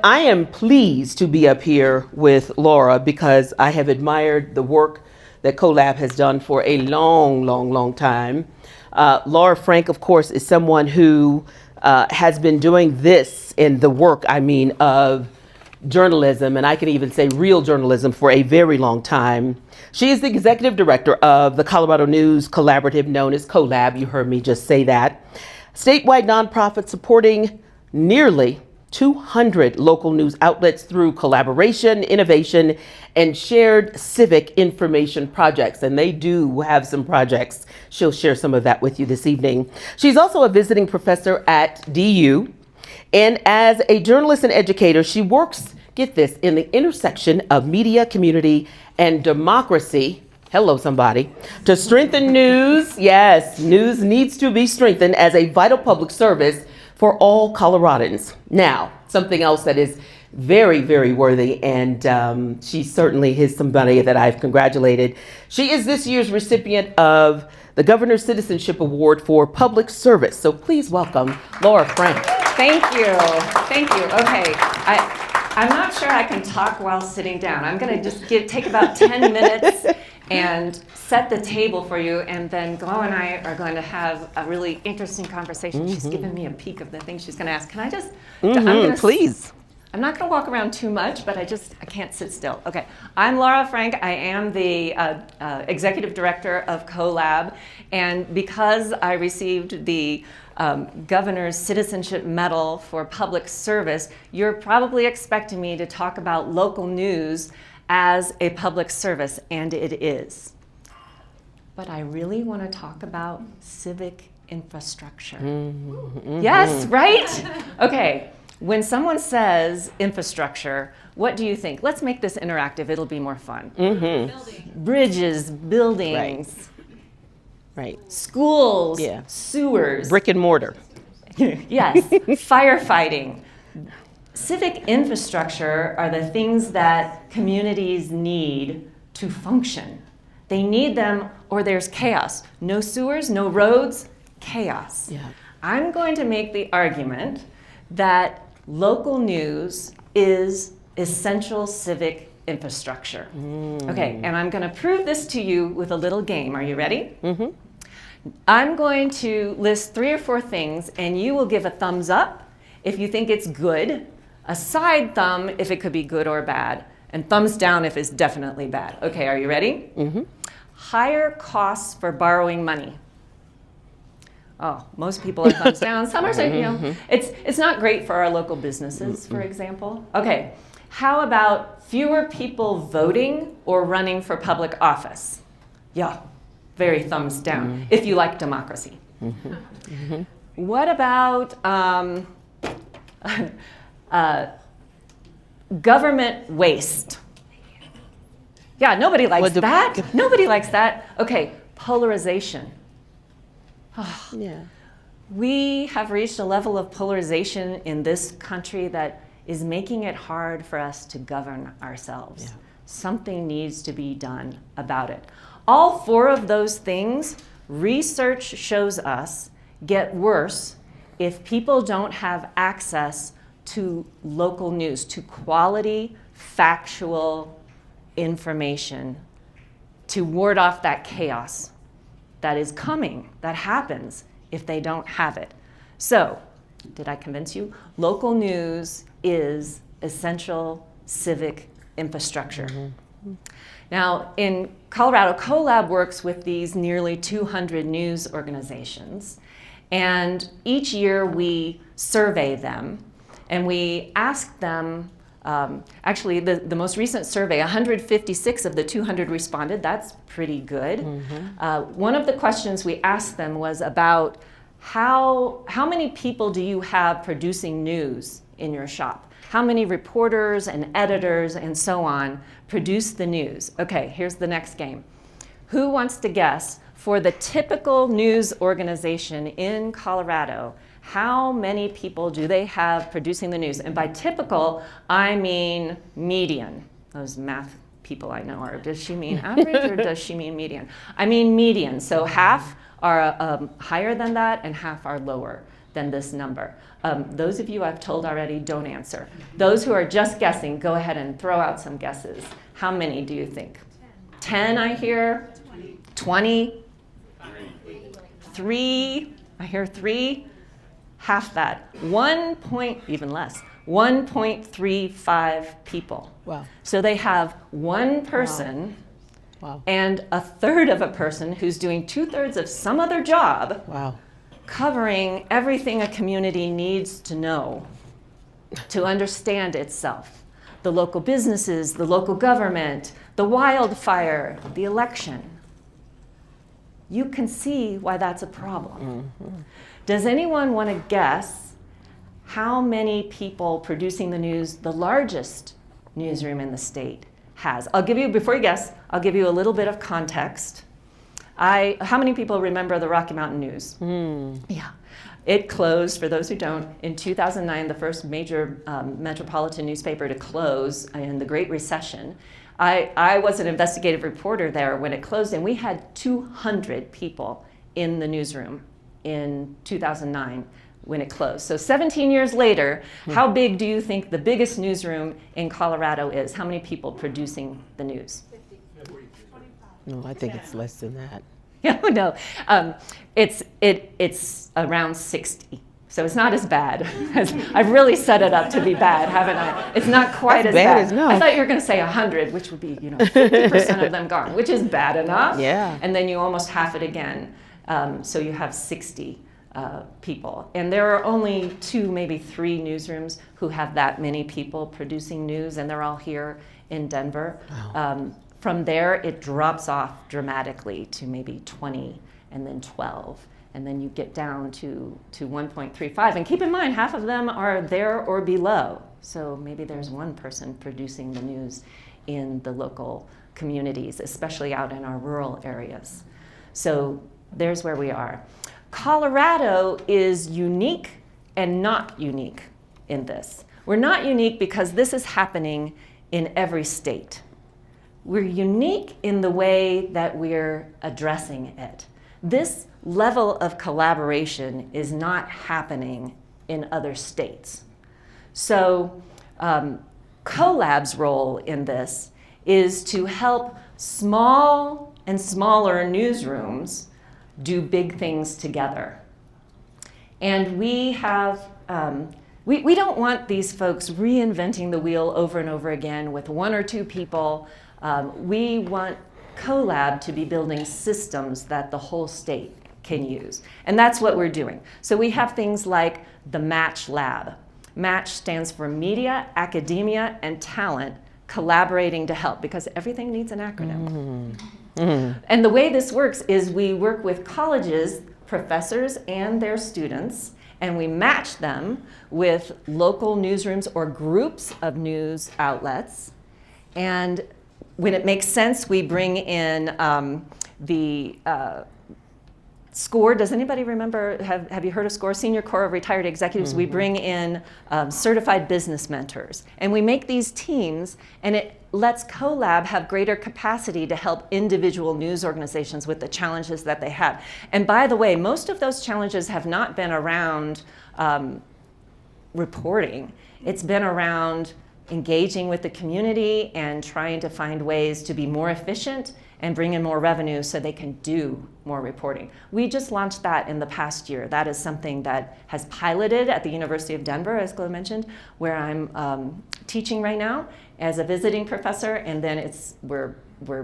I am pleased to be up here with Laura because I have admired the work that COLab has done for a long, long, long time. Laura Frank, of course, is someone who has been doing this in the work, of journalism, and I can even say real journalism, for a very long time. She is the executive director of the Colorado News Collaborative, known as COLab. You heard me just say that. Statewide nonprofit supporting nearly 200 local news outlets through collaboration, innovation, and shared civic information projects. And they do have some projects. She'll share some of that with you this evening. She's also a visiting professor at DU. And as a journalist and educator, she works, get this, in the intersection of media, community, and democracy. Hello, somebody. To strengthen news. Yes, news needs to be strengthened as a vital public service for all Coloradans. Now, something else that is very, very worthy, and she certainly is somebody that I've congratulated. She is this year's recipient of the Governor's Citizenship Award for Public Service. So please welcome Laura Frank. Thank you. Thank you. Okay. I'm not sure I can talk while sitting down. I'm going to just take about 10 minutes and set the table for you, and then Glo and I are going to have a really interesting conversation. She's given me a peek of the things she's going to ask. Can I just? Please. I'm not going to walk around too much, but I can't sit still. Okay, I'm Laura Frank. I am the executive director of COLab, and because I received the Governor's Citizenship Medal for Public Service, you're probably expecting me to talk about local news as a public service, and it is. But I really want to talk about civic infrastructure. Yes, right? Okay, when someone says infrastructure, what do you think? Let's make this interactive, it'll be more fun. Bridges, buildings. Right. Schools, sewers. Brick and mortar. Yes, firefighting. Civic infrastructure are the things that communities need to function. They need them or there's chaos. No sewers, no roads, chaos. Yeah. I'm going to make the argument that local news is essential civic infrastructure. Okay, and I'm going to prove this to you with a little game. Are you ready? I'm going to list 3 or 4 things, and you will give a thumbs up if you think it's good, a side thumb if it could be good or bad, and thumbs down if it's definitely bad. Okay, are you ready? Higher costs for borrowing money. Oh, most people are thumbs down. Some are saying, it's not great for our local businesses, for example. Okay, how about fewer people voting or running for public office? Yeah, very thumbs down, if you like democracy. What about government waste? Yeah, nobody likes that. Nobody likes that. Okay, polarization. We have reached a level of polarization in this country that is making it hard for us to govern ourselves. Something needs to be done about it. All 4 of those things, research shows us, get worse if people don't have access to local news, to quality, factual information to ward off that chaos that is coming, that happens if they don't have it. So, did I convince you? Local news is essential civic infrastructure. Now, in Colorado, COLab works with these nearly 200 news organizations, and each year we survey them, and we ask them, actually the most recent survey, 156 of the 200 responded. That's pretty good. One of the questions we asked them was about how many people do you have producing news in your shop? How many reporters and editors and so on produce the news? Okay, here's the next game. Who wants to guess, for the typical news organization in Colorado, how many people do they have producing the news? And by typical, I mean median. Those math people I know are, does she mean average or does she mean median? I mean median, so half are higher than that and half are lower than this number. Those of you I've told already, don't answer. Those who are just guessing, go ahead and throw out some guesses. How many do you think? 10, I hear. 20? 3? I hear 3. Half that. Even less. 1.35 people. Wow. So they have one person Wow. and a third of a person who's doing 2/3 of some other job, Wow. covering everything a community needs to know to understand itself. The local businesses, the local government, the wildfire, the election. You can see why that's a problem. Mm-hmm. Does anyone want to guess how many people producing the news the largest newsroom in the state has? Before you guess, I'll give you a little bit of context. How many people remember the Rocky Mountain News? Yeah. It closed, for those who don't, in 2009, the first major metropolitan newspaper to close in the Great Recession. I was an investigative reporter there when it closed, and we had 200 people in the newsroom in 2009 when it closed. So 17 years later, how big do you think the biggest newsroom in Colorado is? How many people producing the news? 50. No, I think it's less than that. No, it's around 60. So it's not as bad. I've really set it up to be bad, haven't I? It's not quite as bad. No. I thought you were going to say 100, which would be 50% of them gone, which is bad enough. Yeah. And then you almost half it again. So you have 60 people. And there are only 2, maybe 3 newsrooms who have that many people producing news, and they're all here in Denver. Wow. From there, it drops off dramatically to maybe 20 and then 12. And then you get down to 1.35. And keep in mind, half of them are there or below. So maybe there's one person producing the news in the local communities, especially out in our rural areas. So there's where we are. Colorado is unique and not unique in this. We're not unique because this is happening in every state. We're unique in the way that we're addressing it. This level of collaboration is not happening in other states. So COLab's role in this is to help small and smaller newsrooms do big things together. And we have, we don't want these folks reinventing the wheel over and over again with 1 or 2 people. We want COLab to be building systems that the whole state can use. And that's what we're doing. So we have things like the Match Lab. Match stands for Media, Academia, and Talent collaborating to help, because everything needs an acronym. Mm-hmm. Mm-hmm. And the way this works is we work with colleges, professors, and their students, and we match them with local newsrooms or groups of news outlets. And when it makes sense, we bring in the SCORE. Does anybody remember, have you heard of SCORE? Senior Corps of Retired Executives. Mm-hmm. We bring in certified business mentors. And we make these teams, and it lets COLab have greater capacity to help individual news organizations with the challenges that they have. And by the way, most of those challenges have not been around reporting. It's been around engaging with the community and trying to find ways to be more efficient and bring in more revenue so they can do more reporting. We just launched that in the past year. That is something that has piloted at the University of Denver, as Glo mentioned, where I'm teaching right now as a visiting professor, and then we're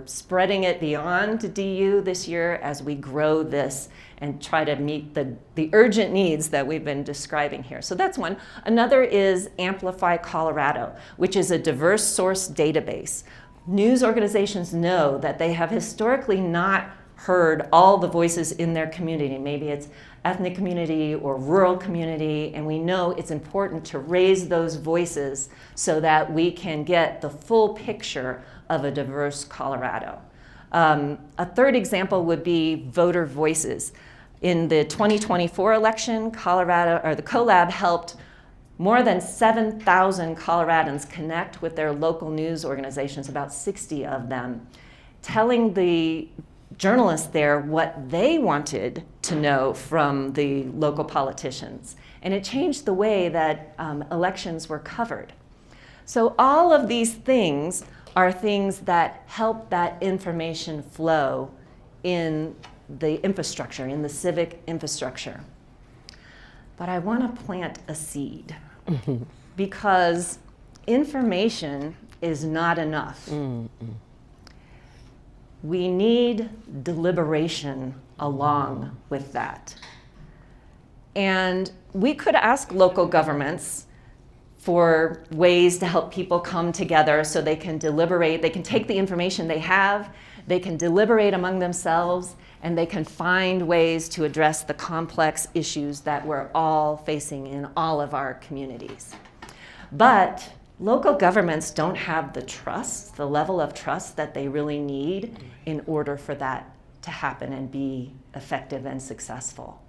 spreading it beyond DU this year as we grow this and try to meet the urgent needs that we've been describing here. So that's one. Another is Amplify Colorado, which is a diverse source database. News organizations know that they have historically not heard all the voices in their community. Maybe it's ethnic community or rural community, and we know it's important to raise those voices so that we can get the full picture of a diverse Colorado. A third example would be voter voices. In the 2024 election, the COLab helped more than 7,000 Coloradans connect with their local news organizations, about 60 of them, telling the journalists there what they wanted to know from the local politicians. and it changed the way that elections were covered. So all of these things are things that help that information flow in the infrastructure, in the civic infrastructure. But I want to plant a seed because information is not enough. We need deliberation along with that. And we could ask local governments for ways to help people come together so they can deliberate, they can take the information they have, they can deliberate among themselves, and they can find ways to address the complex issues that we're all facing in all of our communities. But local governments don't have the trust, the level of trust that they really need in order for that to happen and be effective and successful.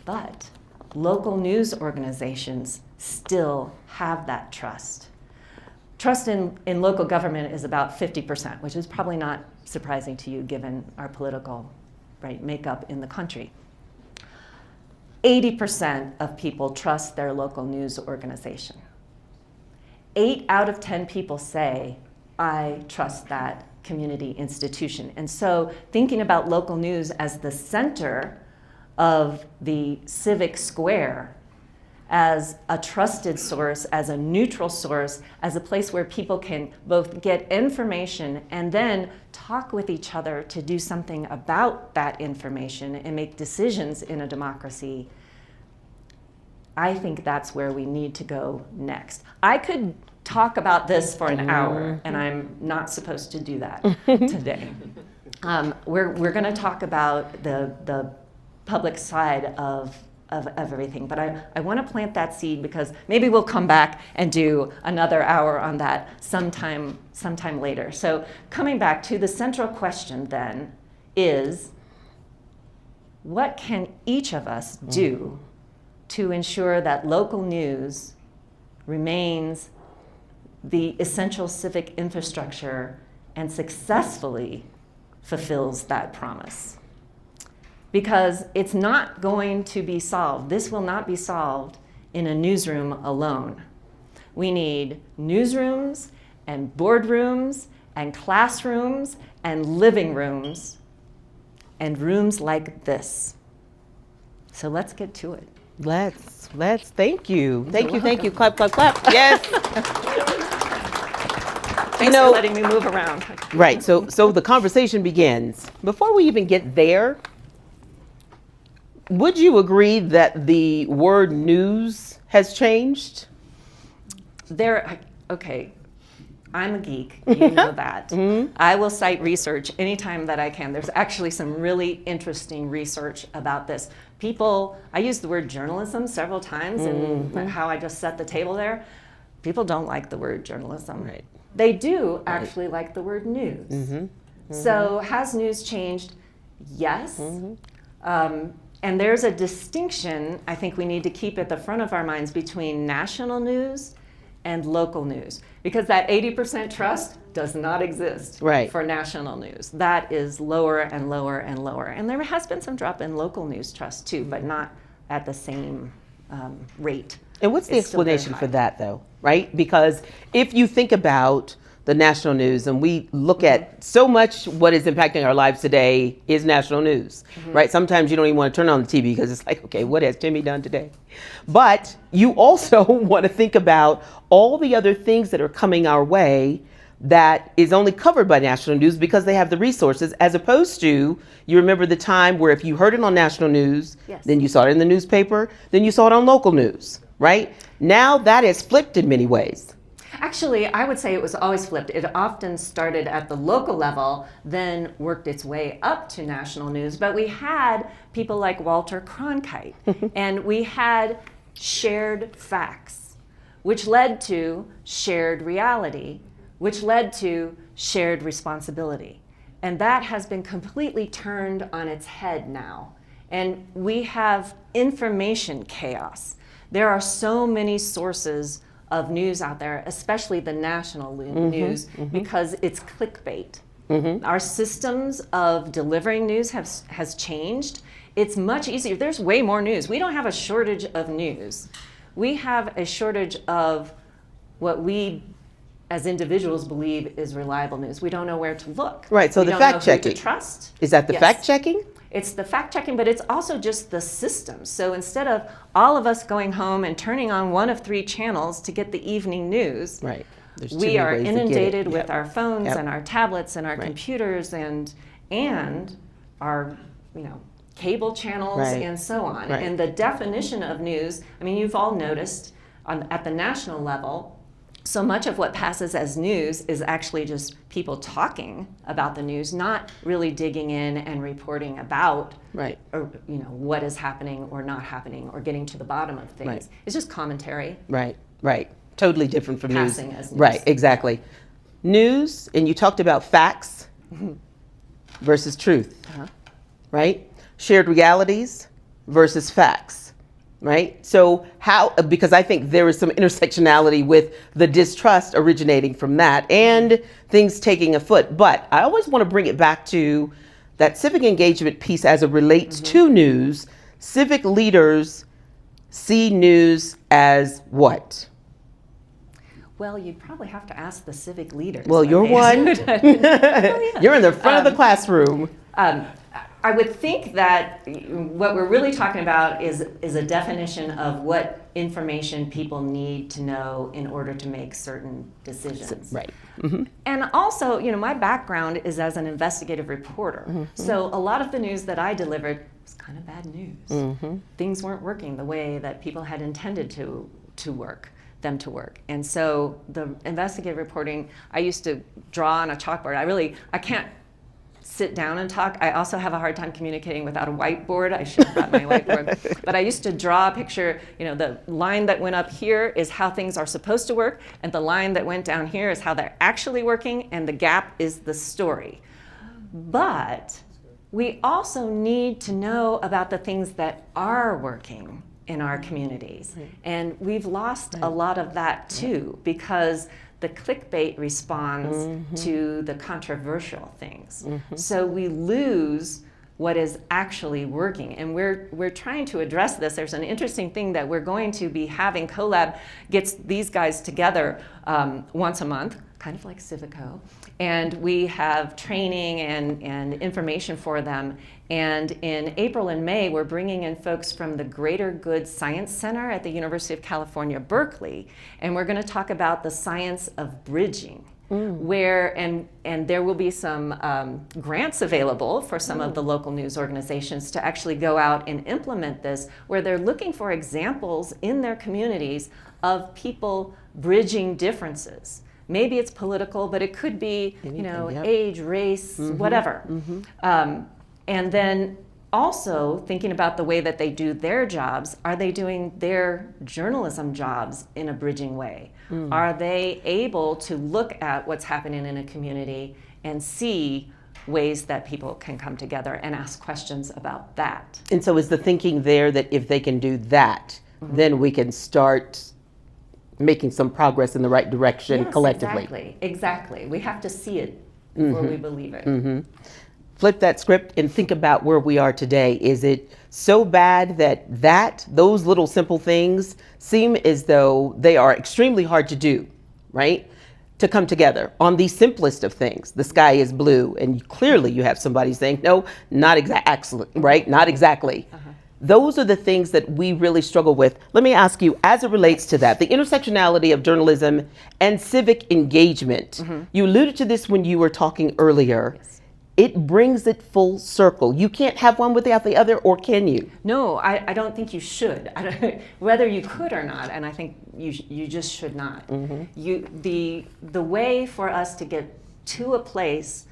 But local news organizations still have that trust. Trust in local government is about 50%, which is probably not surprising to you given our political makeup in the country. 80% of people trust their local news organization. 8 out of 10 people say, I trust that community institution. And so thinking about local news as the center of the civic square, as a trusted source, as a neutral source, as a place where people can both get information and then talk with each other to do something about that information and make decisions in a democracy, I think that's where we need to go next. I could talk about this for an hour, and I'm not supposed to do that today. We're going to talk about the public side of everything, but I want to plant that seed because maybe we'll come back and do another hour on that sometime later. So coming back to the central question then is, what can each of us do to ensure that local news remains the essential civic infrastructure and successfully fulfills that promise? Because it's not going to be solved. This will not be solved in a newsroom alone. We need newsrooms and boardrooms and classrooms and living rooms and rooms like this. So let's get to it. Let's, thank you. Thank you. Clap, clap, clap. Yes. Thanks for letting me move around. Right, so the conversation begins. Before we even get there, would you agree that the word news has changed? Okay, I'm a geek, you know that. I will cite research anytime that I can. There's actually some really interesting research about this. I used the word journalism several times and how I just set the table there. People don't like the word journalism. Right. They do actually like the word news. So has news changed? Yes. And there's a distinction I think we need to keep at the front of our minds between national news and local news, because that 80% trust does not exist for national news. That is lower and lower and lower. And there has been some drop in local news trust too, but not at the same rate. And what's the explanation for that though, right? Because if you think about the national news, and we look at so much what is impacting our lives today is national news, right? Sometimes you don't even want to turn on the TV because it's like, okay, what has Timmy done today? But you also want to think about all the other things that are coming our way that is only covered by national news because they have the resources, as opposed to, you remember the time where if you heard it on national news, then you saw it in the newspaper, then you saw it on local news, right? Now that is flipped in many ways. Actually, I would say it was always flipped. It often started at the local level, then worked its way up to national news. But we had people like Walter Cronkite, and we had shared facts, which led to shared reality, which led to shared responsibility. And that has been completely turned on its head now. And we have information chaos. There are so many sources of news out there, especially the national news, because it's clickbait. Our systems of delivering news has changed. It's much easier. There's way more news. We don't have a shortage of news. We have a shortage of what we as individuals believe is reliable news. We don't know where to look. Right, so we the don't know fact checking. who to trust. Is that the Yes. fact checking? It's the fact checking, but it's also just the system. So instead of all of us going home and turning on one of 3 channels to get the evening news, Right. There's too we many are ways to get it. inundated with Yep. our phones Yep. and our tablets and our Right. computers and our cable channels Right. and so on. Right. And the definition of news, I mean, you've all noticed at the national level, so much of what passes as news is actually just people talking about the news, not really digging in and reporting about Right. or, what is happening or not happening or getting to the bottom of things. Right. It's just commentary. Right. Right. Totally different from Passing news. as news. Right. Exactly. News, and you talked about facts versus truth. Uh-huh. Right? Shared realities versus facts. Right? So how, because I think there is some intersectionality with the distrust originating from that and things taking a foot. But I always want to bring it back to that civic engagement piece as it relates to news. Civic leaders see news as what? Well, you'd probably have to ask the civic leaders. Well, what you're they one. should. You're in the front of the classroom. I would think that what we're really talking about is a definition of what information people need to know in order to make certain decisions. Right. And also, my background is as an investigative reporter. So a lot of the news that I delivered was kind of bad news. Things weren't working the way that people had intended to work. And so the investigative reporting, I used to draw on a chalkboard. I can't sit down and talk. I also have a hard time communicating without a whiteboard. I should have brought my whiteboard. But I used to draw a picture, the line that went up here is how things are supposed to work, and the line that went down here is how they're actually working, and the gap is the story. But we also need to know about the things that are working in our communities. And we've lost a lot of that too, because the clickbait responds to the controversial things. So we lose what is actually working. And we're trying to address this. There's an interesting thing that we're going to be having. COLab gets these guys together once a month, kind of like Civico. And we have training and information for them. And in April and May, we're bringing in folks from the Greater Good Science Center at the University of California, Berkeley. And we're going to talk about the science of bridging. Where and there will be some grants available for some of the local news organizations to actually go out and implement this, where they're looking for examples in their communities of people bridging differences. Maybe it's political, but it could be, age, race, whatever. And then also thinking about the way that they do their jobs. Are they doing their journalism jobs in a bridging way? Are they able to look at what's happening in a community and see ways that people can come together and ask questions about that? And so is the thinking there that if they can do that, then we can start making some progress in the right direction collectively? Exactly. We have to see it before we believe it. Flip that script and think about where we are today. Is it so bad that those little simple things seem as though they are extremely hard to do, right? To come together on the simplest of things. The sky is blue, and clearly you have somebody saying, no, not exactly, right? Not exactly. Those are the things that we really struggle with. Let me ask you, as it relates to that, the intersectionality of journalism and civic engagement. You alluded to this when you were talking earlier. Yes. It brings it full circle. You can't have one without the other, or can you? No, I don't think you should. Whether you could or not, and I think you just should not. The way for us to get to a place,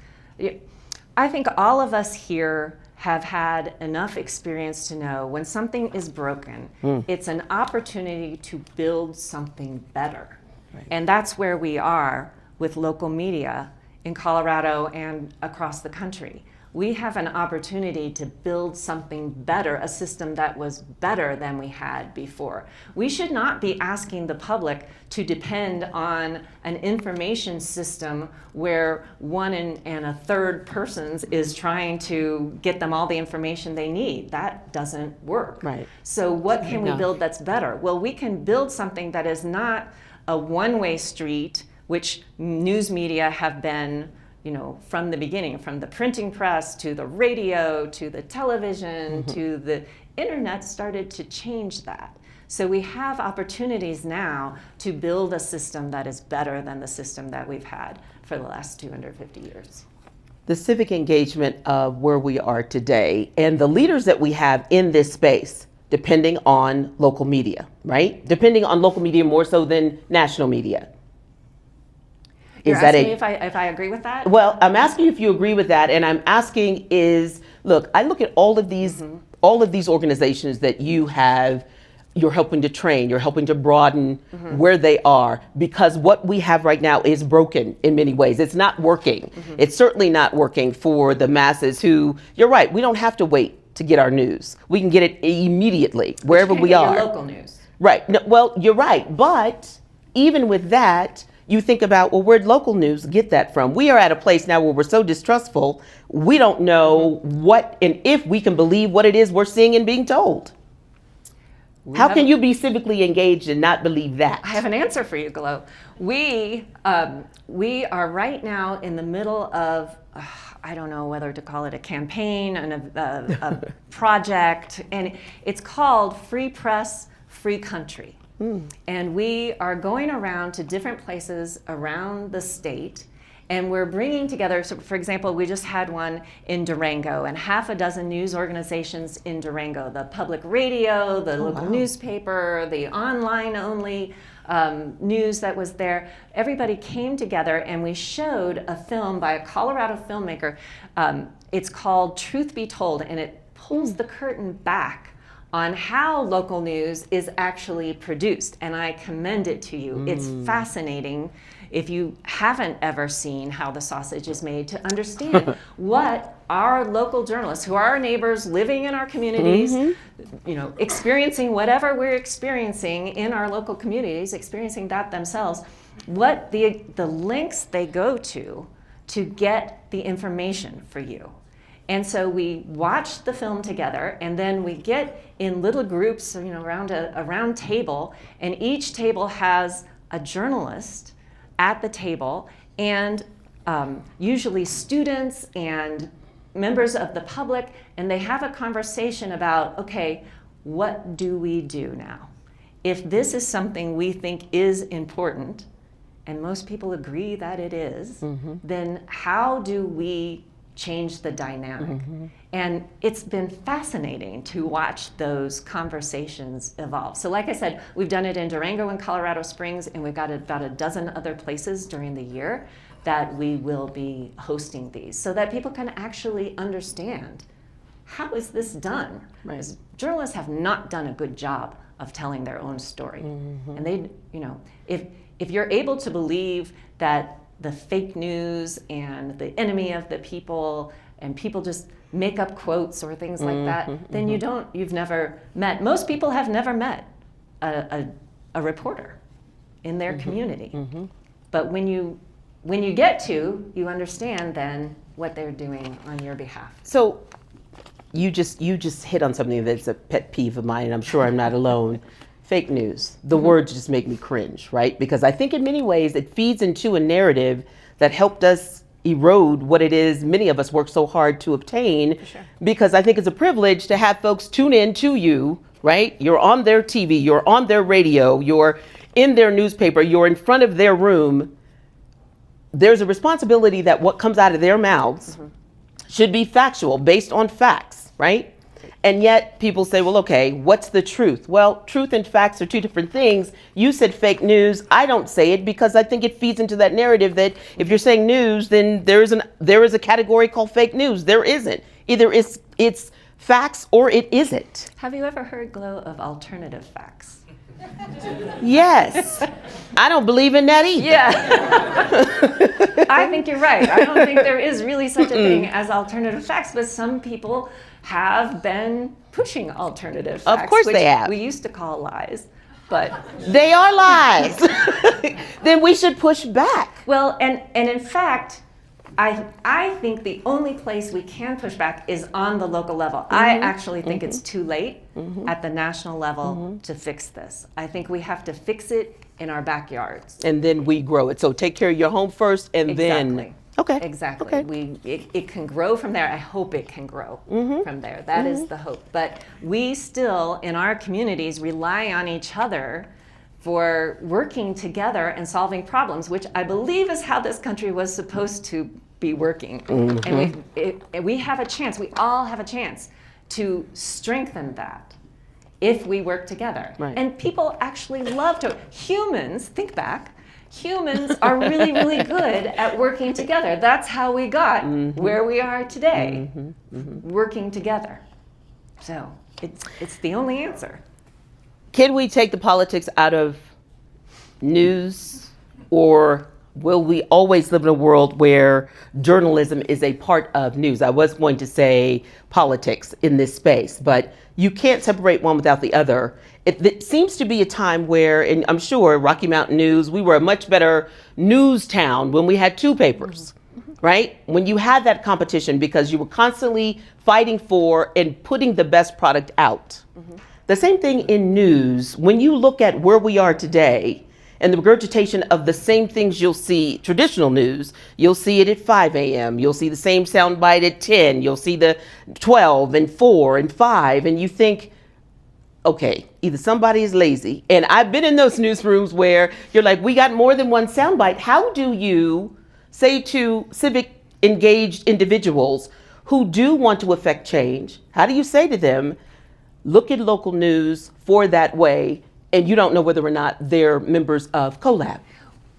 I think all of us here have had enough experience to know when something is broken, it's an opportunity to build something better. Right. And that's where we are with local media in Colorado and across the country. we have an opportunity to build something better, a system that was better than we had before. We should not be asking the public to depend on an information system where one and a third persons is trying to get them all the information they need. That doesn't work. Right. So what can we build that's better? Well, we can build something that is not a one-way street, which news media have been, from the beginning, from the printing press to the radio to the television to the internet, started to change that. So we have opportunities now to build a system that is better than the system that we've had for the last 250 years. The civic engagement of where we are today and the leaders that we have in this space, depending on local media, right? Depending on local media more so than national media. You're asking me if I agree with that? Well, I'm asking if you agree with that, and I'm asking look, I look at all of these organizations that you're helping to train, you're helping to broaden where they are, because what we have right now is broken in many ways. It's not working. It's certainly not working for the masses who, you're right, we don't have to wait to get our news. We can get it immediately, wherever we are. Your local news. Right. No, well, you're right. But even with that, you think about, well, where'd local news get that from? We are at a place now where we're so distrustful, we don't know what and if we can believe what it is we're seeing and being told. How can you be civically engaged and not believe that? I have an answer for you, Glo. We are right now in the middle of, I don't know whether to call it a campaign and a project, and it's called Free Press, Free Country. And we are going around to different places around the state, and we're bringing together, so for example, we just had one in Durango, and half a dozen news organizations in Durango, the public radio, the local newspaper, the online only news that was there. Everybody came together and we showed a film by a Colorado filmmaker. It's called Truth Be Told, and it pulls the curtain back on how local news is actually produced, and I commend it to you. It's fascinating if you haven't ever seen how the sausage is made to understand what our local journalists, who are our neighbors living in our communities, experiencing whatever we're experiencing in our local communities, experiencing that themselves, what the links they go to get the information for you. And so we watch the film together, and then we get in little groups, around a round table, and each table has a journalist at the table, and usually students and members of the public, and they have a conversation about, okay, what do we do now? If this is something we think is important, and most people agree that it is, then how do we change the dynamic? And it's been fascinating to watch those conversations evolve. So like I said, we've done it in Durango and Colorado Springs, and we've got about a dozen other places during the year that we will be hosting these, so that people can actually understand, how is this done? Right. Because journalists have not done a good job of telling their own story. And they, if you're able to believe that the fake news and the enemy of the people, and people just make up quotes or things like that, then you've never met, most people have never met a reporter in their community. But when you get to, you understand then what they're doing on your behalf. So you just hit on something that's a pet peeve of mine, and I'm sure I'm not alone. Fake news. The words just make me cringe, right? Because I think in many ways it feeds into a narrative that helped us erode what it is many of us work so hard to obtain. Sure. Because I think it's a privilege to have folks tune in to you, right? You're on their TV, you're on their radio, you're in their newspaper, you're in front of their room. There's a responsibility that what comes out of their mouths should be factual, based on facts, right? And yet people say, well, okay, what's the truth? Well, truth and facts are two different things. You said fake news. I don't say it because I think it feeds into that narrative that if you're saying news, then there is a category called fake news. There isn't. Either it's facts or it isn't. Have you ever heard, Glo, of alternative facts? Yes. I don't believe in that either. Yeah. I think you're right. I don't think there is really such a thing as alternative facts, but some people have been pushing alternative facts. Of course which they have. We used to call lies, but They are lies. Then we should push back. well, and in fact, I think the only place we can push back is on the local level. I actually think it's too late at the national level to fix this. I think we have to fix it in our backyards. And then we grow it. So take care of your home first and then. Exactly. Okay. Exactly. Okay. It can grow from there. I hope it can grow from there. That is the hope. But we still, in our communities, rely on each other for working together and solving problems, which I believe is how this country was supposed to be working. And we have a chance, we all have a chance to strengthen that if we work together. Right. And people actually love to, humans, think back, humans are really, really good at working together. That's how we got where we are today, working together. So it's the only answer. Can we take the politics out of news, or will we always live in a world where journalism is a part of news? I was going to say politics in this space, but you can't separate one without the other. It seems to be a time where, and I'm sure Rocky Mountain News, we were a much better news town when we had two papers, right? When you had that competition because you were constantly fighting for and putting the best product out. The same thing in news. When you look at where we are today and the regurgitation of the same things you'll see, traditional news, you'll see it at 5 a.m. You'll see the same soundbite at 10. You'll see the 12 and 4 and 5. And you think, okay, either somebody is lazy. And I've been in those newsrooms where you're like, we got more than one soundbite. How do you say to civic engaged individuals who do want to affect change, how do you say to them, look at local news for that way, and you don't know whether or not they're members of COLab?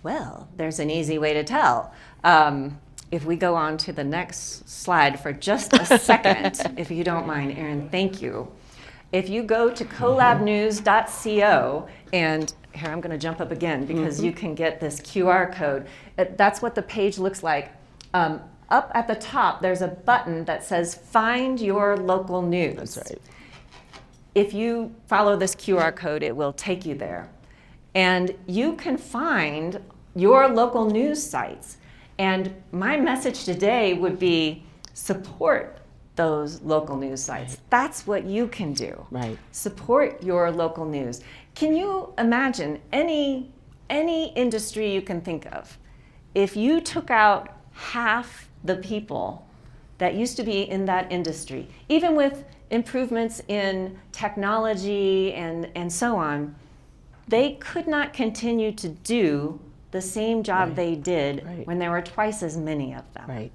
Well, there's an easy way to tell. If we go on to the next slide for just a second, if you don't mind, Erin, thank you. If you go to colabnews.co, and here I'm going to jump up again because you can get this QR code. That's what the page looks like. Up at the top, there's a button that says Find Your Local News. That's right. If you follow this QR code, it will take you there. And you can find your local news sites. And my message today would be support those local news sites. That's what you can do. Right. Support your local news. Can you imagine any industry you can think of? If you took out half the people that used to be in that industry, even with improvements in technology and so on, they could not continue to do the same job they did when there were twice as many of them. Right.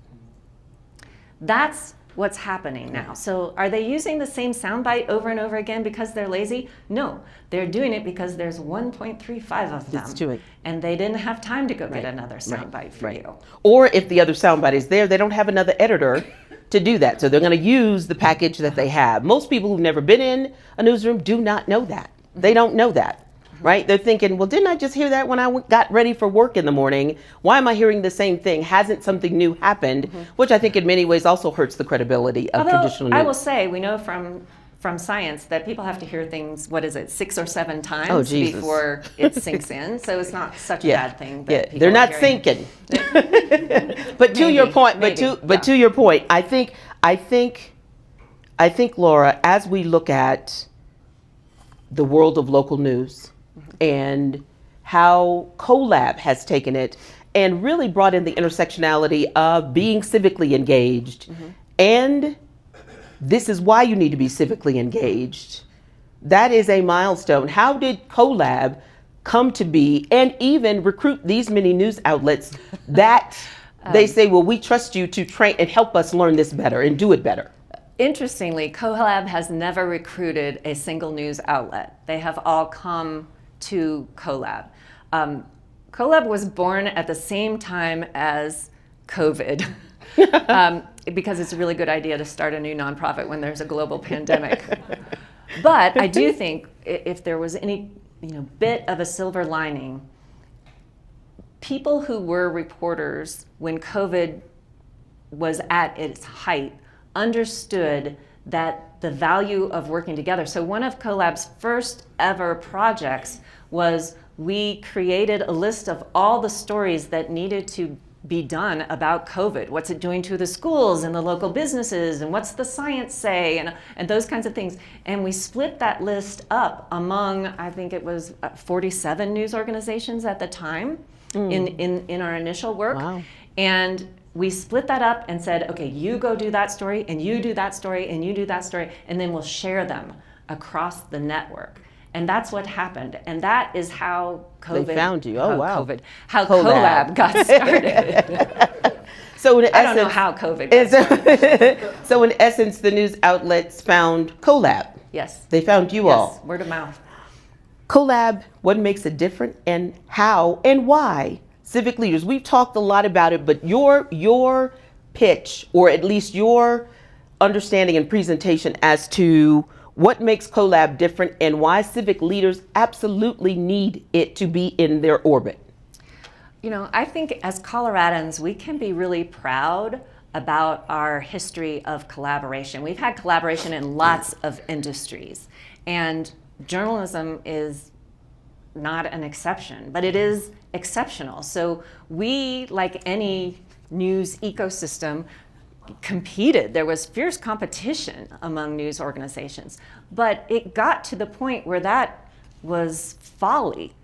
That's what's happening now. So are they using the same soundbite over and over again because they're lazy? No, they're doing it because there's 1.35 of them. Let's do it. And they didn't have time to go get another soundbite for you. Or if the other soundbite is there, they don't have another editor to do that. So they're going to use the package that they have. Most people who've never been in a newsroom do not know that. They don't know that, right? They're thinking, well, didn't I just hear that when I got ready for work in the morning? Why am I hearing the same thing? Hasn't something new happened? Which I think in many ways also hurts the credibility of traditional news. I will say, we know from science that people have to hear things, 6 or 7 times before it sinks in. So it's not such a bad thing. That people they're not are thinking. But to your point, to your point, I think, Laura, as we look at the world of local news and how COLab has taken it and really brought in the intersectionality of being civically engaged, and this is why you need to be civically engaged. That is a milestone. How did COLab come to be and even recruit these many news outlets that they say, well, we trust you to train and help us learn this better and do it better? Interestingly, COLab has never recruited a single news outlet. They have all come to COLab. COLab was born at the same time as COVID. Because it's a really good idea to start a new nonprofit when there's a global pandemic. But I do think if there was any bit of a silver lining. People who were reporters when COVID was at its height understood that the value of working together. So one of COLab's first ever projects was we created a list of all the stories that needed to be done about COVID. What's it doing to the schools and the local businesses, and what's the science say, and those kinds of things. And we split that list up among, I think it was 47 news organizations at the time in our initial work. Wow. And we split that up and said, okay, you go do that story, and you do that story, and you do that story, and then we'll share them across the network. And that's what happened. And that is how COVID... They found you. Oh, wow. How COLab got started. So in I don't know essence, how COVID got started. so in essence, the news outlets found COLab. Yes. They found you all. Yes, word of mouth. COLab, what makes it different, and how and why civic leaders? We've talked a lot about it, but your pitch, or at least your understanding and presentation as to what makes COLab different and why civic leaders absolutely need it to be in their orbit. I think as Coloradans, we can be really proud about our history of collaboration. We've had collaboration in lots of industries, and journalism is not an exception, but it is exceptional. So we, like any news ecosystem, competed. There was fierce competition among news organizations, but it got to the point where that was folly.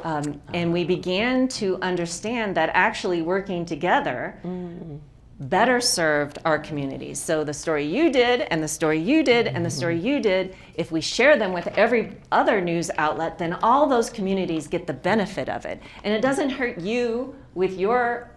And we began to understand that actually working together better served our communities. So the story you did, and the story you did, and the story you did, if we share them with every other news outlet, then all those communities get the benefit of it. And it doesn't hurt you with your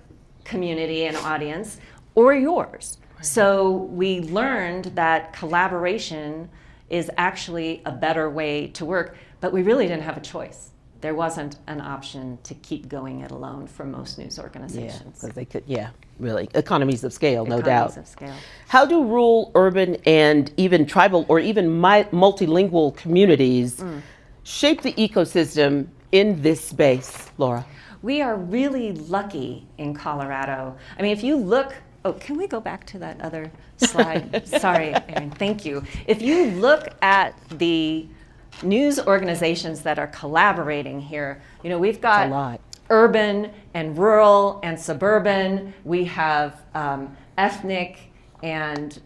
community and audience, or yours. So we learned that collaboration is actually a better way to work, but we really didn't have a choice. There wasn't an option to keep going it alone for most news organizations. Because they could, really. Economies of scale, no doubt. Economies of scale. How do rural, urban, and even tribal or even multilingual communities shape the ecosystem in this space, Laura? We are really lucky in Colorado. I mean, if you look, can we go back to that other slide? Sorry, Erin, thank you. If you look at the news organizations that are collaborating here, we've got urban and rural and suburban. We have ethnic and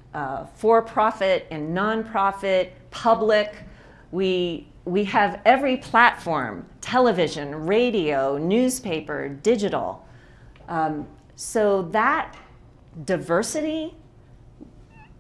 for-profit and nonprofit, public. We have every platform: television, radio, newspaper, digital. So that diversity,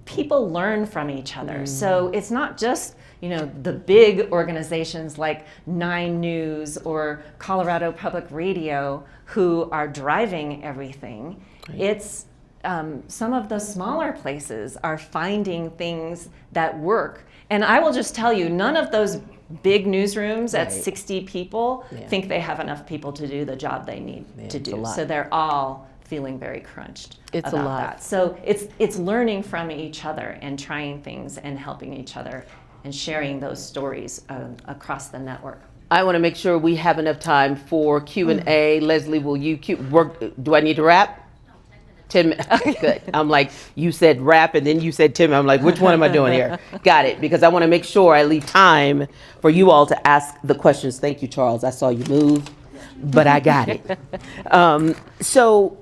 people learn from each other. So it's not just the big organizations like 9 News or Colorado Public Radio who are driving everything. Great. It's some of the smaller places are finding things that work. And I will just tell you, none of those big newsrooms at 60 people think they have enough people to do the job they need to do. So they're all feeling very crunched about that. So it's learning from each other and trying things and helping each other and sharing those stories across the network. I want to make sure we have enough time for Q&A. Leslie, will you do I need to wrap? 10 minutes. Okay, good. I'm like, you said wrap and then you said 10 minutes. I'm like, which one am I doing here? Got it. Because I want to make sure I leave time for you all to ask the questions. Thank you, Charles. I saw you move, but I got it. So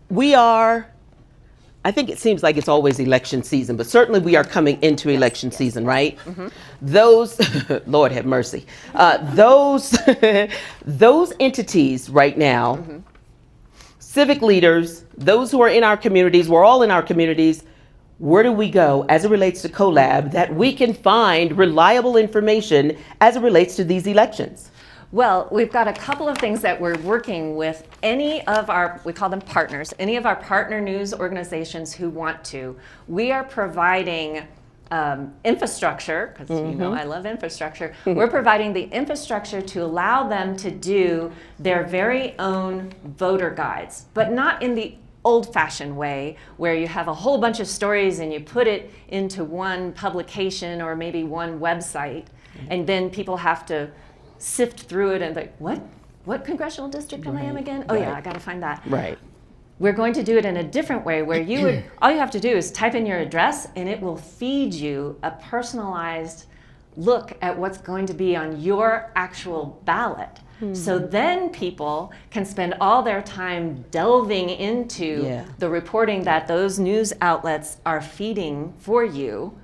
we are, I think it seems like it's always election season, but certainly we are coming into election season, right? Mm-hmm. Those, Lord have mercy, those entities right now, civic leaders, those who are in our communities, we're all in our communities, where do we go as it relates to COLab that we can find reliable information as it relates to these elections? Well, we've got a couple of things that we're working with any of our, we call them partners, any of our partner news organizations who want to. We are providing infrastructure, because I love infrastructure. We're providing the infrastructure to allow them to do their very own voter guides, but not in the old-fashioned way where you have a whole bunch of stories and you put it into one publication or maybe one website, and then people have to sift through it and like, what congressional district am I in again? Oh yeah, I got to find that. Right. We're going to do it in a different way where all you have to do is type in your address and it will feed you a personalized look at what's going to be on your actual ballot. So then people can spend all their time delving into the reporting that those news outlets are feeding for you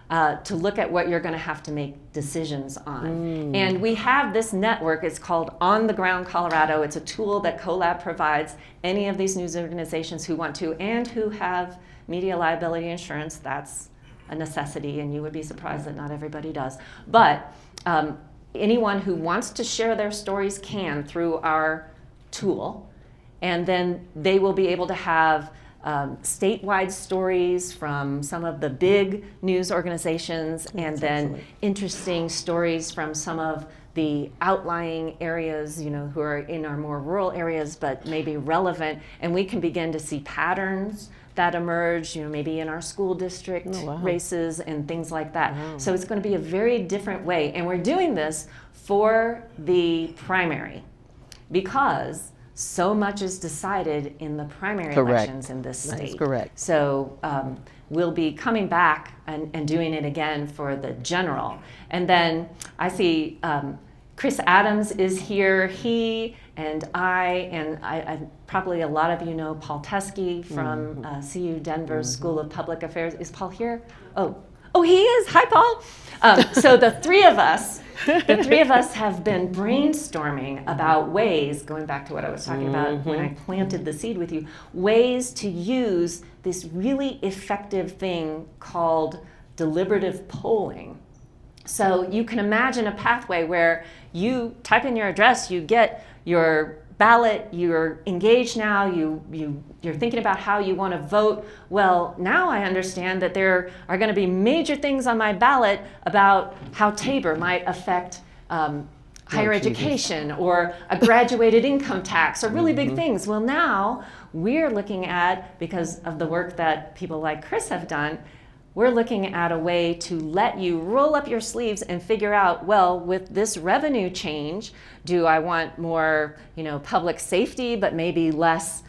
to look at what you're going to have to make decisions on. And we have this network. It's called On the Ground Colorado. It's a tool that COLab provides any of these news organizations who want to and who have media liability insurance. That's a necessity, and you would be surprised that not everybody does. But anyone who wants to share their stories can through our tool, and then they will be able to have statewide stories from some of the big news organizations, and then interesting stories from some of the outlying areas, who are in our more rural areas, but maybe relevant, and we can begin to see patterns that emerge, maybe in our school district races and things like that. So it's going to be a very different way, and we're doing this for the primary because so much is decided in the primary elections in this state. That's correct. So we'll be coming back and doing it again for the general. And then I see Chris Adams is here. He and I probably a lot of you know Paul Teskey from CU Denver's School of Public Affairs. Is Paul here? Oh, he is. Hi, Paul. So the three of us have been brainstorming about ways, going back to what I was talking about when I planted the seed with you, ways to use this really effective thing called deliberative polling. So you can imagine a pathway where you type in your address, you get your ballot, you're engaged now, you're thinking about how you want to vote. Well, now I understand that there are going to be major things on my ballot about how Tabor might affect higher education or a graduated income tax or really big things. Well, now we're looking at, because of the work that people like Chris have done, we're looking at a way to let you roll up your sleeves and figure out, well, with this revenue change, do I want more, public safety, but maybe less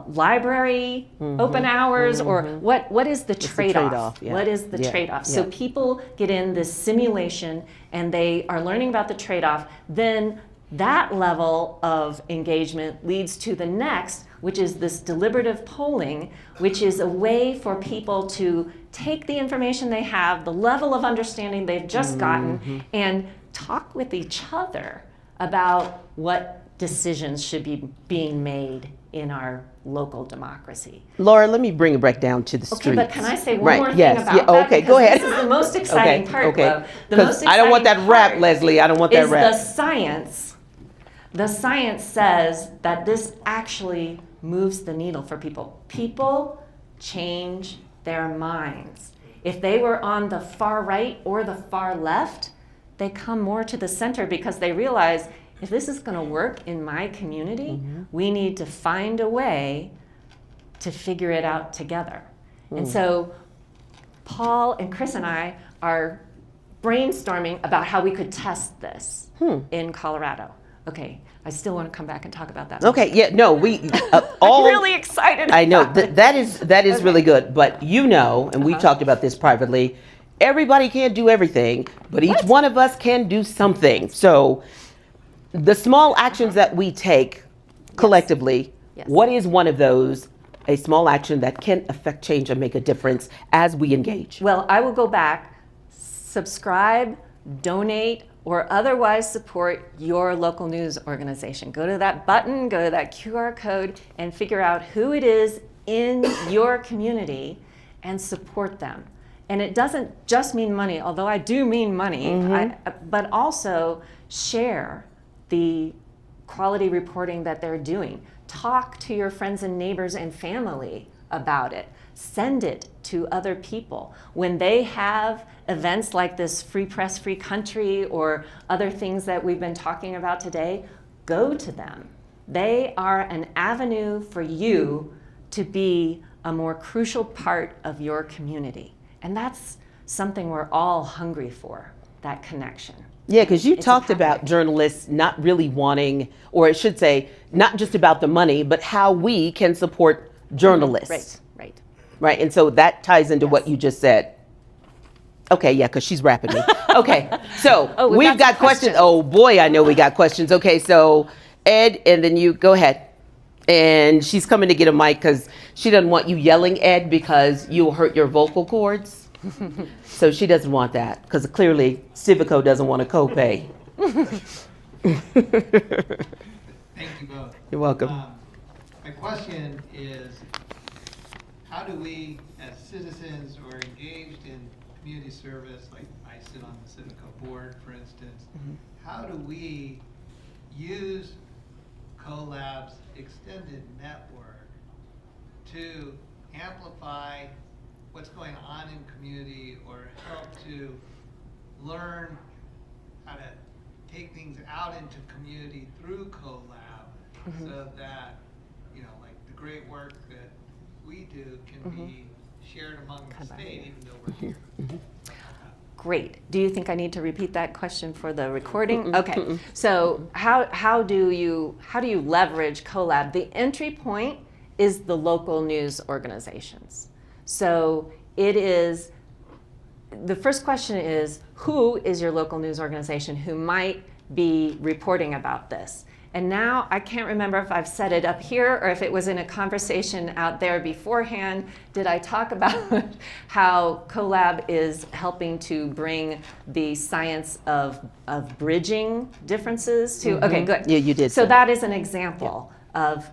library open hours, or what is the trade-off? What is the trade-off? So people get in this simulation and they are learning about the trade-off. Then that level of engagement leads to the next, which is this deliberative polling, which is a way for people to take the information they have, the level of understanding they've just gotten, and talk with each other about what decisions should be being made in our local democracy. Laura, let me bring it back down to the streets. Okay, but can I say one more thing about that? Okay, go ahead. This is the most exciting part, though. Because I don't want that rap, Leslie. I don't want that rap. The science. The science says that this actually moves the needle for people. People change their minds. If they were on the far right or the far left, they come more to the center because they realize, if this is going to work in my community, we need to find a way to figure it out together. And so Paul and Chris and I are brainstorming about how we could test this in Colorado. Okay, I still want to come back and talk about that. Okay, we all. I'm really excited. I know that is really good. But and we've talked about this privately. Everybody can't do everything, but each one of us can do something. So the small actions that we take collectively, what is one of those? A small action that can affect change and make a difference as we engage. Well, I will go back, subscribe, donate, or otherwise support your local news organization. Go to that button, go to that QR code, and figure out who it is in your community and support them. And it doesn't just mean money, although I do mean money, but also share the quality reporting that they're doing. Talk to your friends and neighbors and family about it. Send it to other people. When they have events like this Free Press, Free Country, or other things that we've been talking about today, go to them. They are an avenue for you to be a more crucial part of your community. And that's something we're all hungry for, that connection. Yeah, because you It's a talked about pathway. journalists not really wanting, or I should say, not just about the money, but how we can support journalists. Right. Right. And so that ties into what Yes. you just said. Okay, yeah, because she's rapping me. Okay, so Oh, we've we've got some got questions. questions. Oh boy, I know we got questions. Okay, so Ed, and then you go ahead. And she's coming to get a mic because she doesn't want you yelling, Ed, because you'll hurt your vocal cords. So she doesn't want that because clearly Civico doesn't want a copay. Thank you both. You're welcome. My question is, how do we, as citizens or engaged in community service, like I sit on the Civico board, for instance, how do we use COLab's extended network to amplify what's going on in community or help to learn how to take things out into community through COLab so that, you know, like the great work that we do can be shared among the state even though we're here. Great. Do you think I need to repeat that question for the recording? Okay. So how do you leverage COLab? The entry point is the local news organizations. So it is, the first question is, who is your local news organization who might be reporting about this? And now I can't remember if I've said it up here or if it was in a conversation out there beforehand. Did I talk about how COLab is helping to bring the science of bridging differences to, okay, good. Yeah, you did So say that is an example of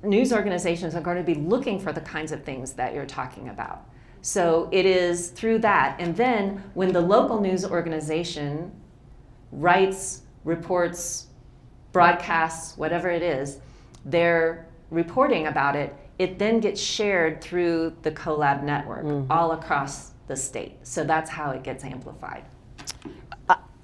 news organizations are going to be looking for the kinds of things that you're talking about. So it is through that. And then when the local news organization writes, reports, broadcasts, whatever it is, they're reporting about it, it then gets shared through the COLab network all across the state. So that's how it gets amplified.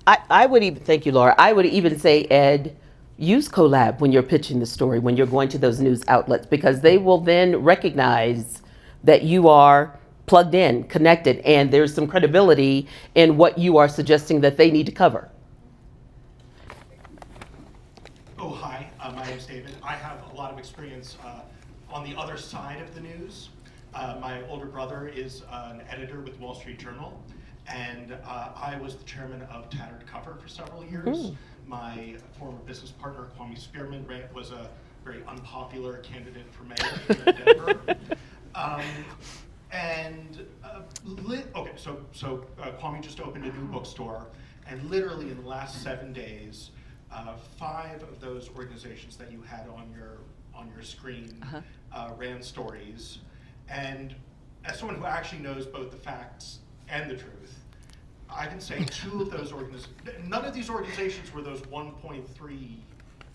I would even, thank you, Laura. I would even say, Ed, use COLab when you're pitching the story, when you're going to those news outlets, because they will then recognize that you are plugged in, connected, and there's some credibility in what you are suggesting that they need to cover. Oh, hi, my name's David. I have a lot of experience on the other side of the news. My older brother is an editor with Wall Street Journal, and I was the chairman of Tattered Cover for several years. My former business partner, Kwame Spearman, was a very unpopular candidate for mayor here in Denver. So Kwame just opened a new bookstore, and literally in the last 7 days, 5 of those organizations that you had on your screen ran stories. And as someone who actually knows both the facts and the truth, I can say 2 of those organizations, none of these organizations were those 1.3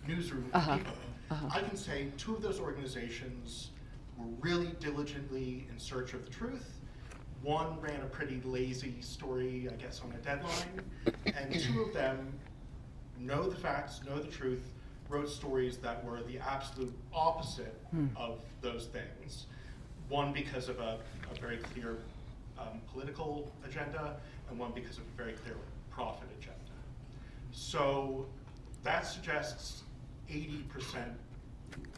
newsroom people. I can say 2 of those organizations were really diligently in search of the truth. One ran a pretty lazy story, I guess, on a deadline, and 2 of them know the facts, know the truth, wrote stories that were the absolute opposite of those things. One because of a very clear political agenda, and one because of a very clear profit agenda. So that suggests 80%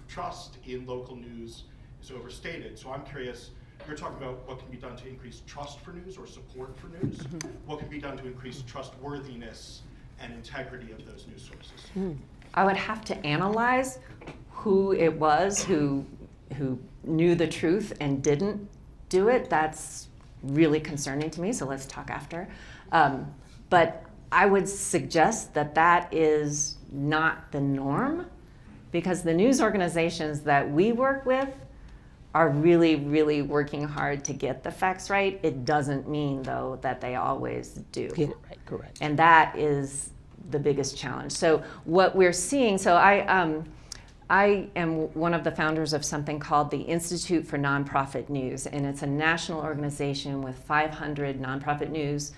trust in local news is overstated. So I'm curious, you're talking about what can be done to increase trust for news or support for news. What can be done to increase trustworthiness and integrity of those news sources? I would have to analyze who it was who knew the truth and didn't do it. That's really concerning to me, so let's talk after. But I would suggest that that is not the norm, because the news organizations that we work with are really, really working hard to get the facts right. It doesn't mean, though, that they always do. Get it right, correct. And that is the biggest challenge. So what we're seeing, so I am one of the founders of something called the Institute for Nonprofit News, and it's a national organization with 500 nonprofit news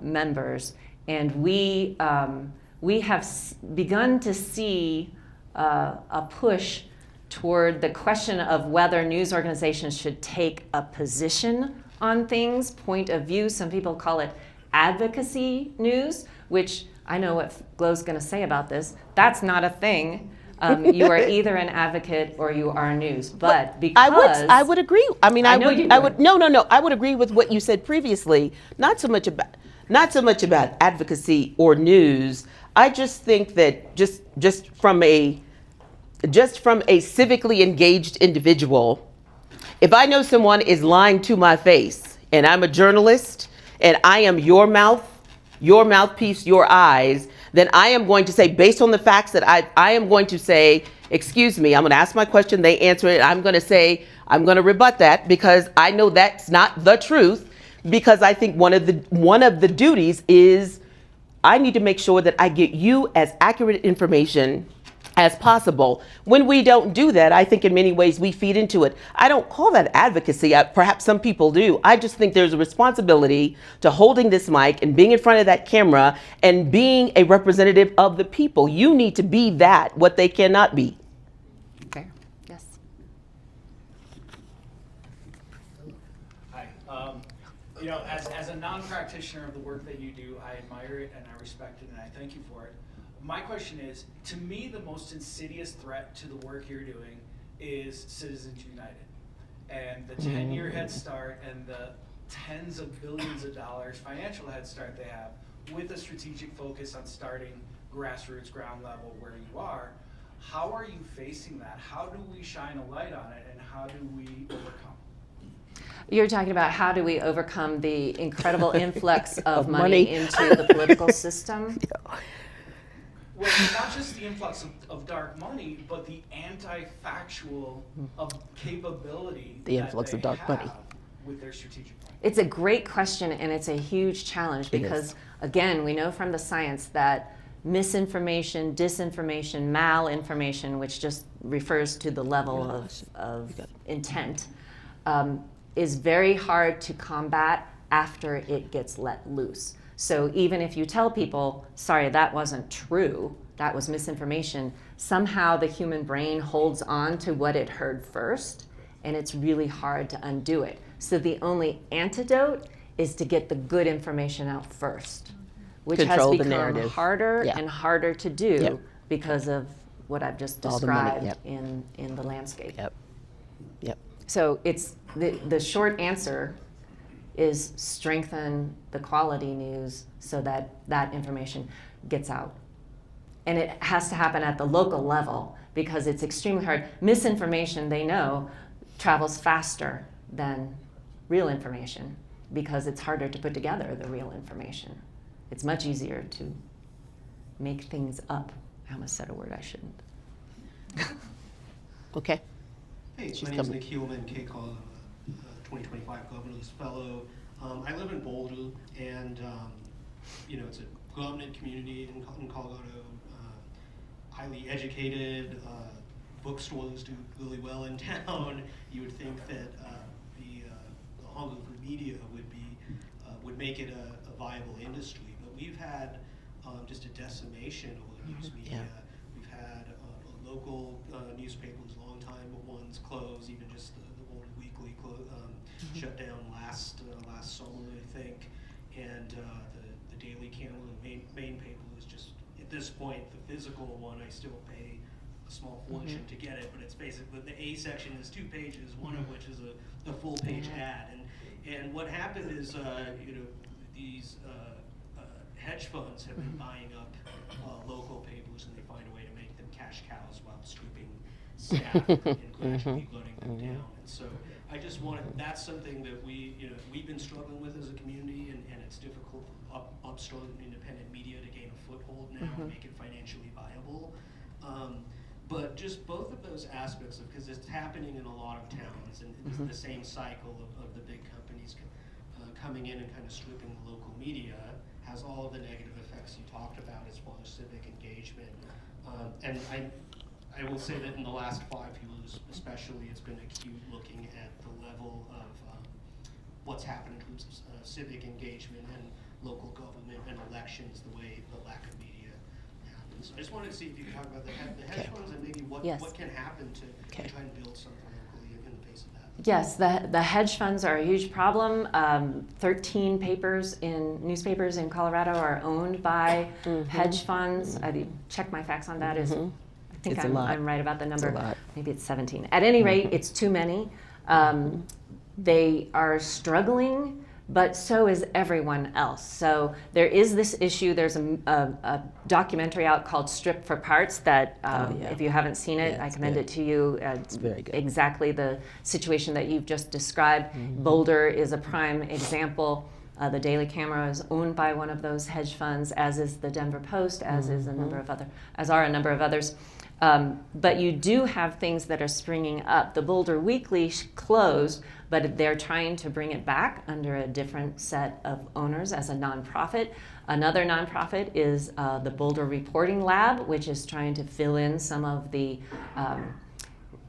members. And we have begun to see a push toward the question of whether news organizations should take a position on things, point of view. Some people call it advocacy news, which I know what Glow's going to say about this. That's not a thing. You are either an advocate or you are news. But because I would agree. I mean, I know you I would. would. No. I would agree with what you said previously. Not so much about advocacy or news. I just think that just from a civically engaged individual, if I know someone is lying to my face and I'm a journalist and I am your mouthpiece, your eyes, then I am going to say, based on the facts that I am going to say, excuse me, I'm going to ask my question, they answer it, I'm going to say, I'm going to rebut that because I know that's not the truth, because I think one of the duties is I need to make sure that I get you as accurate information as possible. When we don't do that, I think in many ways we feed into it. I don't call that advocacy. Perhaps some people do. I just think there's a responsibility to holding this mic and being in front of that camera and being a representative of the people. You need to be that, what they cannot be. Fair. Yes. Hi. You know, as a non-practitioner of the work that you do, I admire it and I respect it and I thank you for it. My question is, to me, the most insidious threat to the work you're doing is Citizens United and the 10-year head start and the tens of billions of dollars financial head start they have with a strategic focus on starting grassroots, ground level where you are. How are you facing that? How do we shine a light on it and how do we overcome? You're talking about how do we overcome the incredible influx of money into the political system? Well, not just the influx of dark money, but the anti-factual of capability The influx of dark money with their strategic plan. It's a great question and it's a huge challenge because, again, we know from the science that misinformation, disinformation, malinformation, which just refers to the level of intent, is very hard to combat after it gets let loose. So even if you tell people, sorry, that wasn't true, that was misinformation, somehow the human brain holds on to what it heard first, and it's really hard to undo it. So the only antidote is to get the good information out first, which Control has the become narrative. harder and harder to do Yep. because of what I've just All the money, described yep. in the landscape. Yep. So it's the short answer is strengthen the quality news so that that information gets out. And it has to happen at the local level because it's extremely hard. Misinformation, they know, travels faster than real information because it's harder to put together the real information. It's much easier to make things up. I almost said a word I shouldn't. Okay. Hey, She's my name is coming. Nick Heelman, COLab, 2025 Governor's Fellow. I live in Boulder, and it's a government community in Colorado, highly educated, bookstores do really well in town. You would think that the hunger for media would make it a viable industry, but we've had just a decimation of the news media. Yeah. We've had local newspapers, long time, but one's closed. Even just the Boulder Weekly shut down last summer, I think, and the Daily Camel, the main paper, is just at this point the physical one. I still pay a small fortune to get it, but it's basically the A section is 2 pages, one of which is a full page ad, and what happened is these hedge funds have been buying up local papers, and they find a way to make them cash cows while stripping staff and gradually letting them down. And so I just that's something that we've been struggling with as a community, and it's difficult for upstart independent media to gain a foothold now and make it financially viable. But just both of those aspects, because it's happening in a lot of towns, and it's the same cycle of the big companies coming in and kind of stripping the local media, has all of the negative effects you talked about as far as civic engagement. And I will say that in the last 5 years especially, it's been acute looking at the level of what's happened in terms of civic engagement and local government and elections, the way the lack of media happens. I just wanted to see if you could talk about the hedge funds and maybe what can happen to try and build something locally in the face ways of that. Yes, the hedge funds are a huge problem. 13 newspapers in Colorado are owned by hedge funds. I check my facts on that. I think It's a lot. I'm right about the number. It's a lot. Maybe it's 17. At any rate, it's too many. They are struggling, but so is everyone else. So there is this issue. There's a documentary out called Stripped for Parts that, if you haven't seen it, Yeah, I it's commend good. it to you. It's very good. Exactly the situation that you've just described. Boulder is a prime example. The Daily Camera is owned by one of those hedge funds, as is the Denver Post, as are a number of others. But you do have things that are springing up. The Boulder Weekly closed, but they're trying to bring it back under a different set of owners as a nonprofit. Another nonprofit is the Boulder Reporting Lab, which is trying to fill in some of the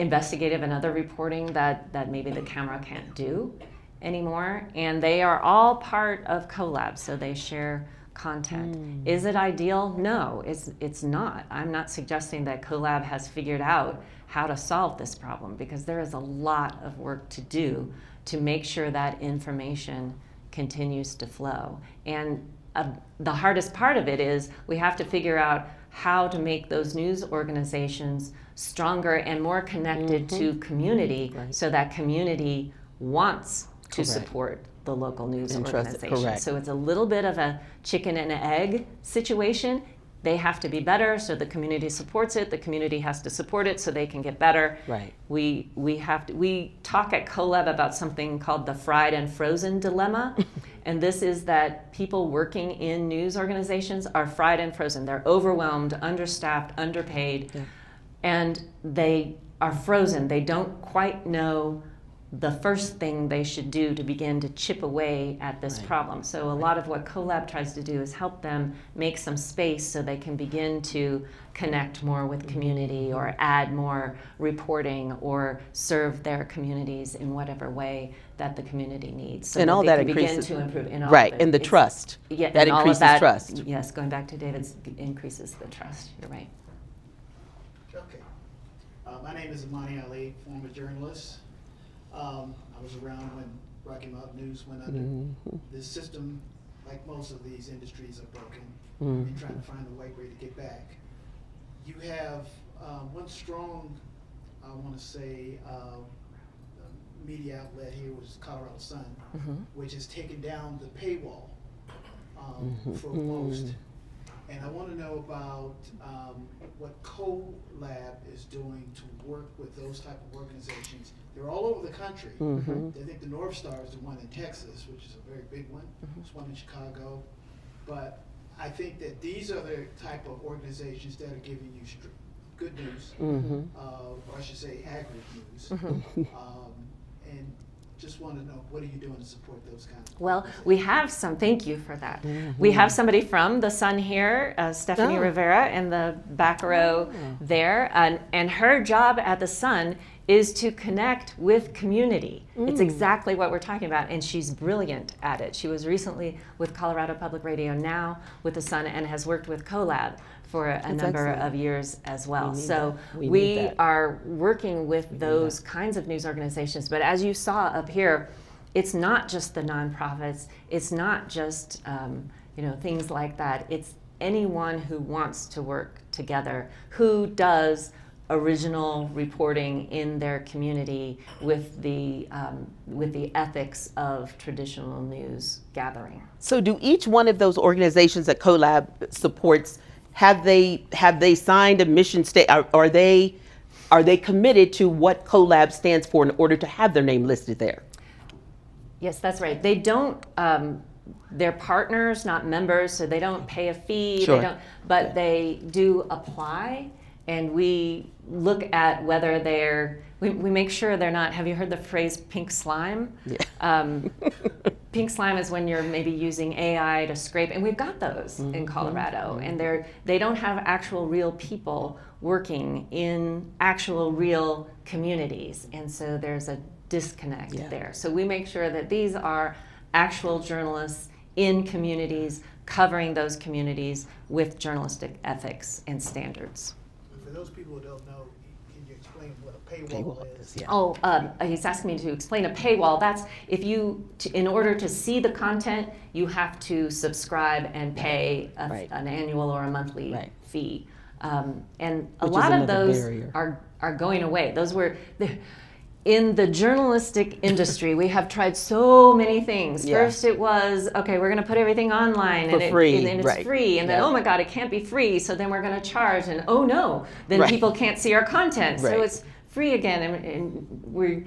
investigative and other reporting that maybe the camera can't do anymore. And they are all part of COLab, so they share content. Is it ideal? No, it's not. I'm not suggesting that COLab has figured out how to solve this problem, because there is a lot of work to do to make sure that information continues to flow. And the hardest part of it is we have to figure out how to make those news organizations stronger and more connected to community, so that community wants to support the local news organization. Correct. So it's a little bit of a chicken and egg situation. They have to be better, so the community supports it. The community has to support it so they can get better. Right. We talk at COLab about something called the fried and frozen dilemma. And this is that people working in news organizations are fried and frozen. They're overwhelmed, understaffed, underpaid, and they are frozen. They don't quite know the first thing they should do to begin to chip away at this problem. So a lot of what COLab tries to do is help them make some space so they can begin to connect more with community, or add more reporting, or serve their communities in whatever way that the community needs. So And that all they that can begin increases- to improve. And all Right, of it. and the It's- trust. Yeah, That and all of increases that, trust. Yes, going back to David's, increases the trust. You're right. Okay. My name is Omni Ali, former journalist. I was around when Rocky Mountain News went under. This system, like most of these industries, are broken. And trying to find a way to get back. You have one strong, I want to say, media outlet here was Colorado Sun, which has taken down the paywall for most. And I want to know about what COLab is doing to work with those type of organizations. They're all over the country. I think the North Star is the one in Texas, which is a very big one. There's one in Chicago. But I think that these are the type of organizations that are giving you good news, or I should say accurate news. And just want to know, what are you doing to support those kinds of Well, we have some, thank you for that. We have somebody from the Sun here, Stephanie Rivera, in the back row there. And her job at the Sun is to connect with community. It's exactly what we're talking about, and she's brilliant at it. She was recently with Colorado Public Radio, now with the Sun, and has worked with COLab for a number of years as well. So we are working with those kinds of news organizations. But as you saw up here, it's not just the nonprofits. It's not just things like that. It's anyone who wants to work together, who does original reporting in their community with the ethics of traditional news gathering. So do each one of those organizations that COLab supports, have they signed a mission statement? Are they committed to what COLab stands for in order to have their name listed there? Yes, that's right. They don't. They're partners, not members, so they don't pay a fee. Sure. They don't, but they do apply, and we look at whether they're. We make sure they're not. Have you heard the phrase "pink slime"? Yeah. Pink slime is when you're maybe using AI to scrape, and we've got those in Colorado, and they don't have actual real people working in actual real communities, and so there's a disconnect there. So we make sure that these are actual journalists in communities, covering those communities with journalistic ethics and standards. For those people who don't know, can you explain what a paywall is. Yeah. Oh, he's asking me to explain a paywall. That's if you, in order to see the content, you have to subscribe and pay Right. an annual or a monthly Right. fee. And a Which is lot of another those barrier. are going away. Those were in the journalistic industry. We have tried so many things. Yeah. First, it was okay. We're going to put everything online For and free, and it's right. free. And then Yeah. oh my God, it can't be free. So then we're going to charge. And oh no, then Right. people can't see our content. So Right. it's free again, and we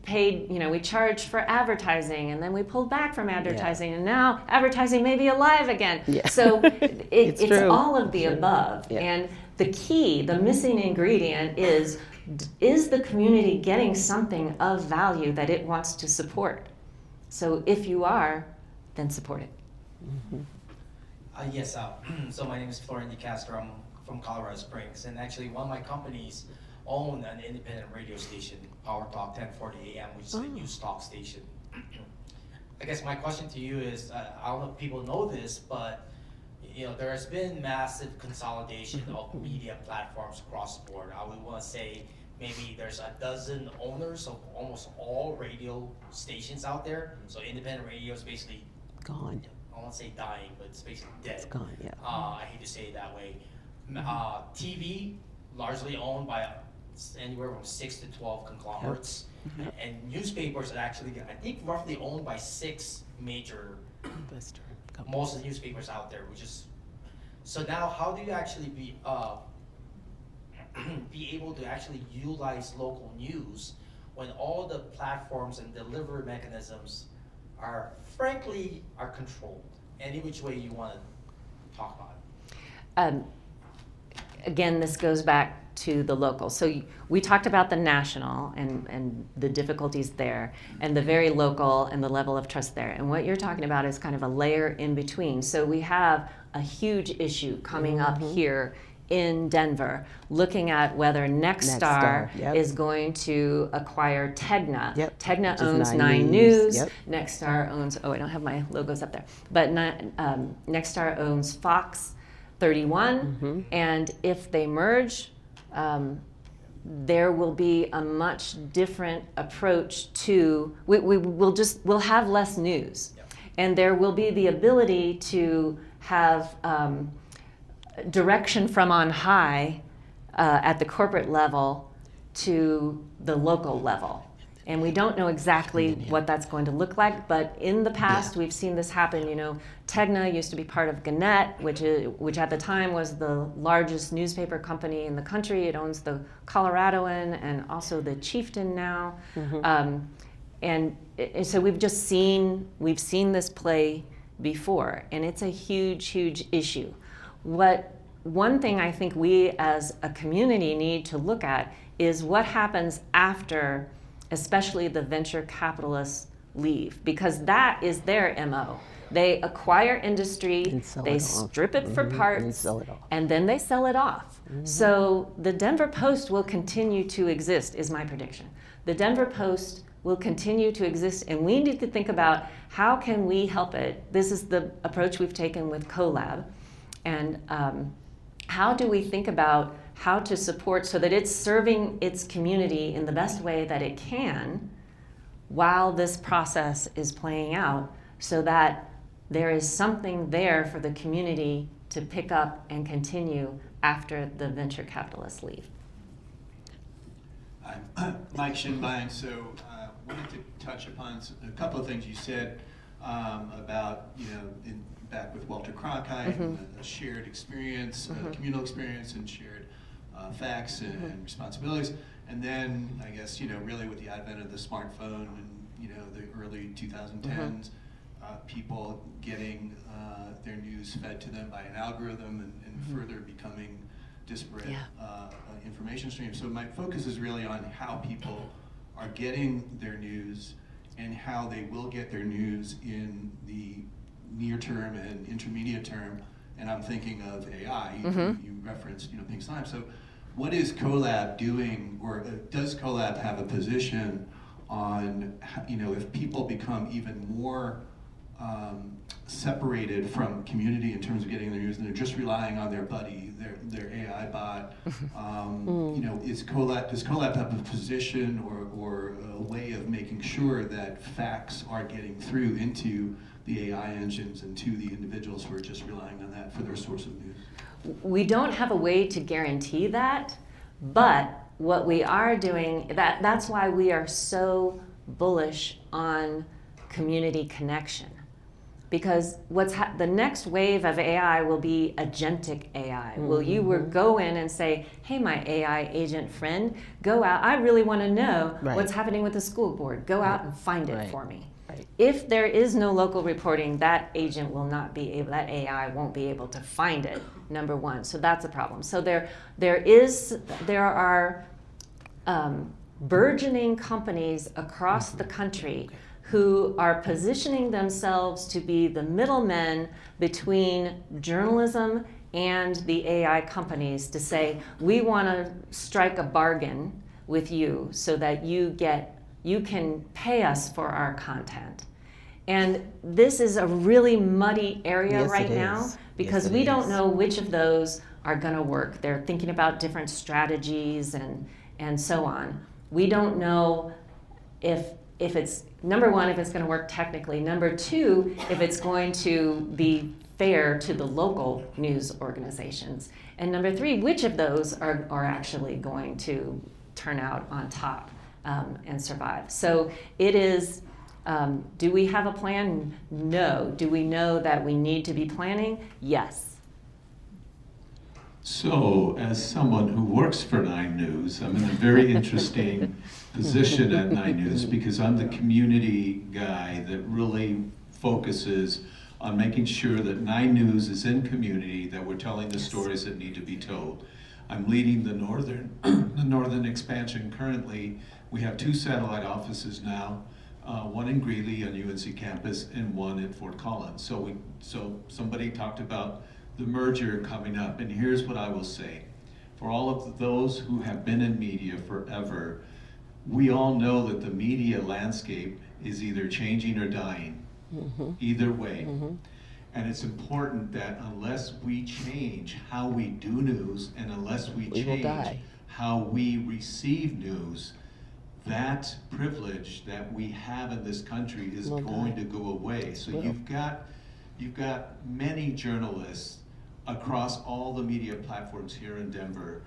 paid, we charged for advertising, and then we pulled back from advertising, and now advertising may be alive again. Yeah. So it's true. all of the above. Yeah. And the key, the missing ingredient is the community getting something of value that it wants to support? So if you are, then support it. Yes, so my name is Florian DeCastro. I'm from Colorado Springs, and actually one of my companies own an independent radio station, Power Talk 1040 AM, which is a news talk station. I guess my question to you is, I don't know if people know this, but there has been massive consolidation of media platforms across the board. I would want to say maybe there's a dozen owners of almost all radio stations out there. So independent radio is basically Gone. I won't say dying, but it's basically dead. It's gone, yeah. I hate to say it that way. TV, largely owned by anywhere from 6 to 12 conglomerates. Yep. And newspapers are actually, I think, roughly owned by 6 major, Investor company. most of the newspapers out there, which is, so now how do you actually be able to actually utilize local news when all the platforms and delivery mechanisms are controlled, any which way you want to talk about it? Again, this goes back to the local. So we talked about the national and the difficulties there, and the very local and the level of trust there. And what you're talking about is kind of a layer in between. So we have a huge issue coming up here in Denver, looking at whether Nexstar Yep. is going to acquire Tegna. Yep. Tegna Which is owns 9 9 News. News. Yep. Nexstar owns, I don't have my logos up there, but Nexstar owns Fox 31, and if they merge, there will be a much different approach to, we'll have less news. And there will be the ability to have direction from on high at the corporate level to the local level. And we don't know exactly what that's going to look like, but in the past we've seen this happen. Tegna used to be part of Gannett, which at the time was the largest newspaper company in the country. It owns the Coloradoan and also the Chieftain now. And so we've seen this play before, and it's a huge, huge issue. One thing I think we as a community need to look at is what happens after, especially the venture capitalists leave, because that is their MO. They acquire industry, And sell they it off. strip it for parts, And sell it off. and then they sell it off. So the Denver Post will continue to exist, is my prediction. The Denver Post will continue to exist, and we need to think about how can we help it. This is the approach we've taken with COLab, and how do we think about how to support so that it's serving its community in the best way that it can while this process is playing out, so that there is something there for the community to pick up and continue after the venture capitalists leave. I'm Mike Shinbein, so wanted to touch upon a couple of things you said about, back with Walter Cronkite, and a shared experience, communal experience, and shared facts and responsibilities. And then, I guess, really with the advent of the smartphone and, the early 2010s, people getting their news fed to them by an algorithm and further becoming disparate information streams. So my focus is really on how people are getting their news and how they will get their news in the near term and intermediate term. And I'm thinking of AI. You referenced, Pink's Time. So what is COLab doing, or does COLab have a position on, if people become even more separated from community in terms of getting their news, and they're just relying on their buddy, their AI bot. You know, does COLab have a position or a way of making sure that facts are getting through into the AI engines and to the individuals who are just relying on that for their source of news? We don't have a way to guarantee that, but what we are doing, that's why we are so bullish on community connection. Because the next wave of AI will be agentic AI. Will you go in and say, hey, my AI agent friend, go out, I really want to know what's happening with the school board. Go out and find it for me. If there is no local reporting, that agent will not be able, that AI won't be able to find it, number one. So that's a problem. So there are burgeoning companies across the country who are positioning themselves to be the middlemen between journalism and the AI companies to say, we want to strike a bargain with you so that you can pay us for our content. And this is a really muddy area right now because we don't know which of those are going to work. They're thinking about different strategies and so on. We don't know if it's, number one, if it's going to work technically. Number two, if it's going to be fair to the local news organizations. And number three, which of those are actually going to turn out on top and survive. So it is, do we have a plan? No. Do we know that we need to be planning? Yes. So, as someone who works for 9 News, I'm in a very interesting position at 9 News because I'm the community guy that really focuses on making sure that 9 News is in community, that we're telling the stories that need to be told. I'm leading the northern expansion currently. We have 2 satellite offices now, one in Greeley on UNC campus and one at Fort Collins. So somebody talked about the merger coming up, and here's what I will say. For all of those who have been in media forever, we all know that the media landscape is either changing or dying, either way. And it's important that unless we change how we do news and unless we change how we receive news, that privilege that we have in this country is going to go away. So you've got many journalists across all the media platforms here in Denver,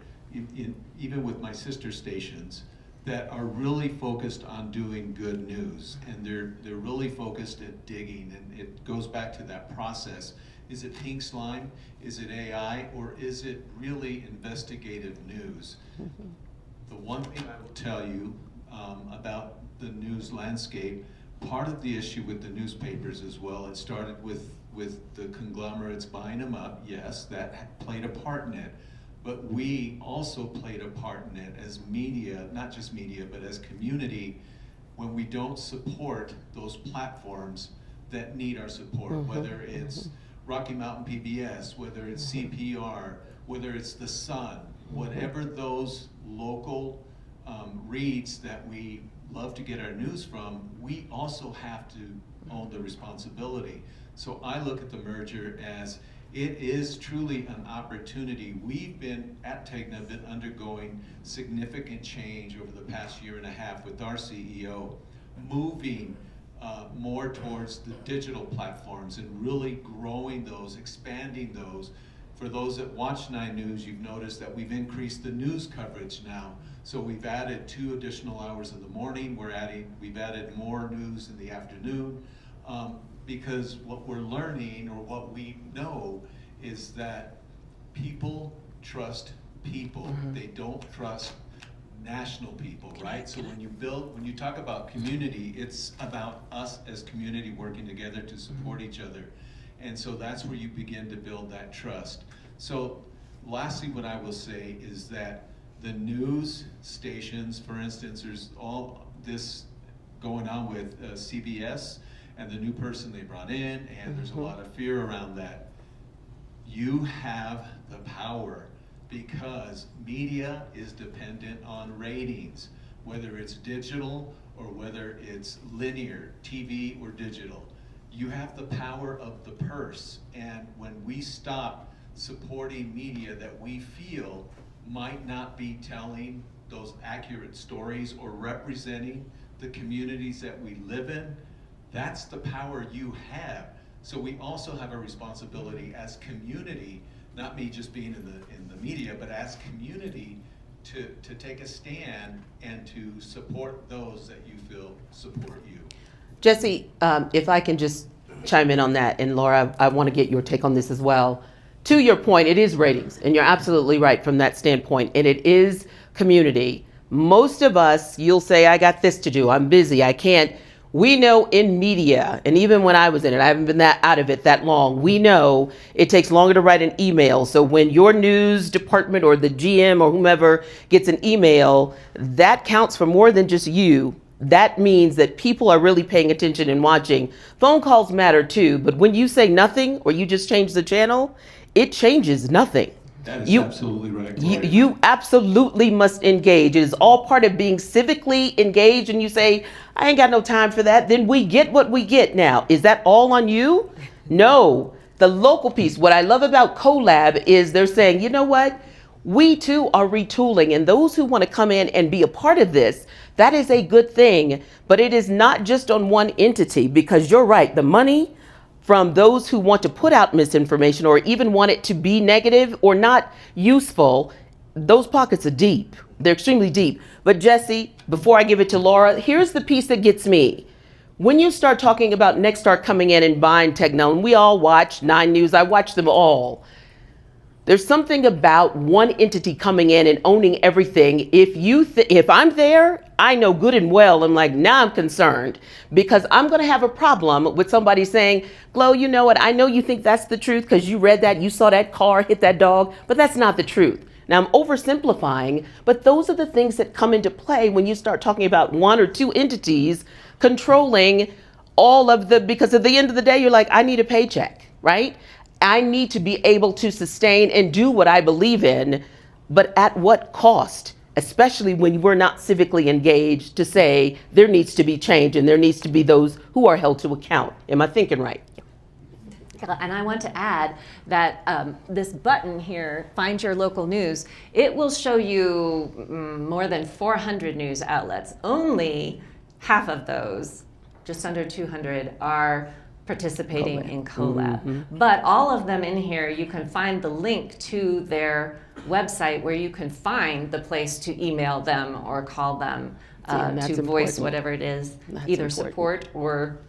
even with my sister stations, that are really focused on doing good news, and they're really focused at digging, and it goes back to that process. Is it pink slime? Is it AI? Or is it really investigative news? The one thing I will tell you about the news landscape, part of the issue with the newspapers as well, it started with the conglomerates buying them up. Yes, that played a part in it. But we also played a part in it as media, not just media, but as community, when we don't support those platforms that need our support, whether it's Rocky Mountain PBS, whether it's CPR, whether it's The Sun, whatever those local reads that we love to get our news from, we also have to own the responsibility. So I look at the merger as it is truly an opportunity. We've been at Tegna been undergoing significant change over the past year and a half with our CEO, moving more towards the digital platforms and really growing those, expanding those. For those that watch 9 News, you've noticed that we've increased the news coverage now. So we've added 2 additional hours in the morning. We've added more news in the afternoon. Because what we're learning, or what we know, is that people trust people. They don't trust national people, right? So when you talk about community, it's about us as community working together to support each other. And so that's where you begin to build that trust. So lastly, what I will say is that the news stations, for instance, there's all this going on with CBS, and the new person they brought in, and there's a lot of fear around that. You have the power because media is dependent on ratings, whether it's digital or whether it's linear, TV or digital. you have the power of the purse. And when we stop supporting media that we feel might not be telling those accurate stories or representing the communities that we live in, that's the power you have. So we also have a responsibility as community, not me just being in the media, but as community to take a stand and to support those that you feel support you. Jesse, if I can just chime in on that, and Laura, I want to get your take on this as well. To your point, it is ratings, and you're absolutely right from that standpoint, and it is community. Most of us, you'll say, I got this to do, I'm busy, I can't. We know in media, and even when I was in it, I haven't been that out of it that long, we know it takes longer to write an email. So when your news department or the GM or whomever gets an email, that counts for more than just you. That means that people are really paying attention and watching. Phone calls matter too, but when you say nothing or you just change the channel, it changes nothing. That is absolutely right. You absolutely must engage. It is all part of being civically engaged, and you say, I ain't got no time for that. Then we get what we get now. Is that all on you? No. The local piece, what I love about COLab is they're saying, you know what? We too are retooling, and those who want to come in and be a part of this, that is a good thing. But it is not just on one entity, because you're right, the money from those who want to put out misinformation or even want it to be negative or not useful, those pockets are deep. They're extremely deep. But Jesse, before I give it to Laura, here's the piece that gets me. When you start talking about Nexstar coming in and buying Techno, and we all watch 9 News, I watch them all. There's something about one entity coming in and owning everything. If I'm there, I know good and well, I'm like, now I'm concerned, because I'm going to have a problem with somebody saying, Glo, you know what? I know you think that's the truth because you read that, you saw that car hit that dog, but that's not the truth. Now I'm oversimplifying, but those are the things that come into play when you start talking about 1 or 2 entities controlling all of because at the end of the day, you're like, I need a paycheck, right? I need to be able to sustain and do what I believe in, but at what cost? Especially when we're not civically engaged to say there needs to be change and there needs to be those who are held to account. Am I thinking right? And I want to add that this button here, Find Your Local News, it will show you more than 400 news outlets. Only half of those, just under 200, are participating in COLab. But all of them in here, you can find the link to their website where you can find the place to email them or call them to voice whatever it is, either support or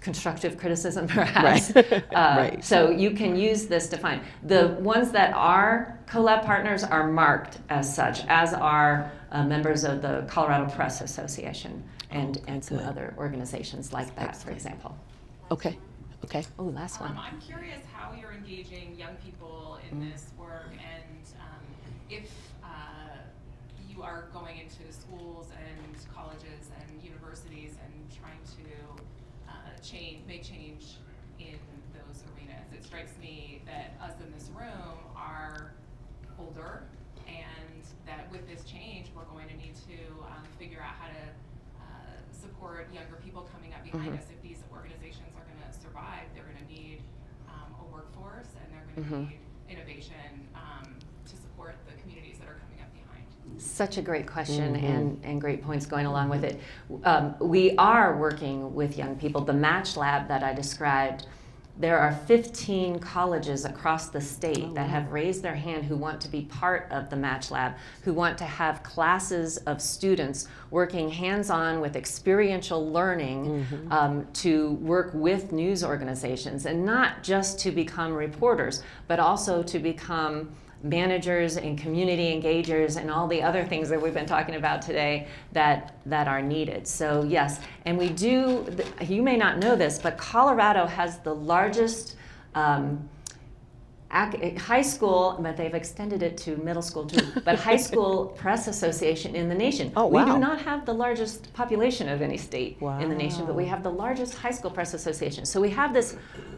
constructive criticism perhaps. Right. So you can use this to find. The ones that are COLab partners are marked as such, as are members of the Colorado Press Association and some other organizations like that, for example. Okay. Oh, last one. I'm curious how you're engaging young people in this work, and if you are going into schools and colleges and universities and trying to make change in those arenas. It strikes me that us in this room are older, and that with this change, we're going to need to figure out how to support younger people coming up behind us. If these organizations are going to survive, they're going to need a workforce, and they're going to need innovation to support the communities that are coming up behind. Such a great question and great points going along with it. We are working with young people. The Match Lab that I described, there are 15 colleges across the state that have raised their hand who want to be part of the Match Lab, who want to have classes of students working hands-on with experiential learning to work with news organizations, and not just to become reporters, but also to become managers and community engagers and all the other things that we've been talking about today that are needed. So yes, and we do, you may not know this, but Colorado has the largest high school, but they've extended it to middle school too, but high school press association in the nation. Oh, wow. We do not have the largest population of any state in the nation, but we have the largest high school press association. So we have this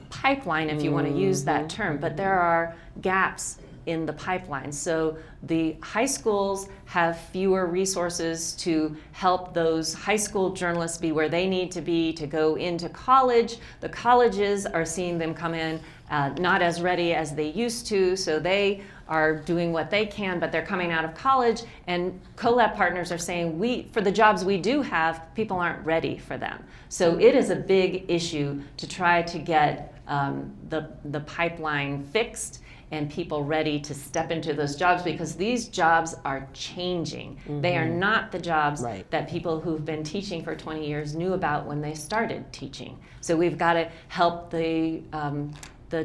pipeline, if you want to use that term, but there are gaps in the pipeline. So the high schools have fewer resources to help those high school journalists be where they need to be to go into college. The colleges are seeing them come in not as ready as they used to, so they are doing what they can, but they're coming out of college, and COLab partners are saying, for the jobs we do have, people aren't ready for them. So it is a big issue to try to get the pipeline fixed and people ready to step into those jobs, because these jobs are changing. They are not the jobs that people who've been teaching for 20 years knew about when they started teaching. So we've got to help the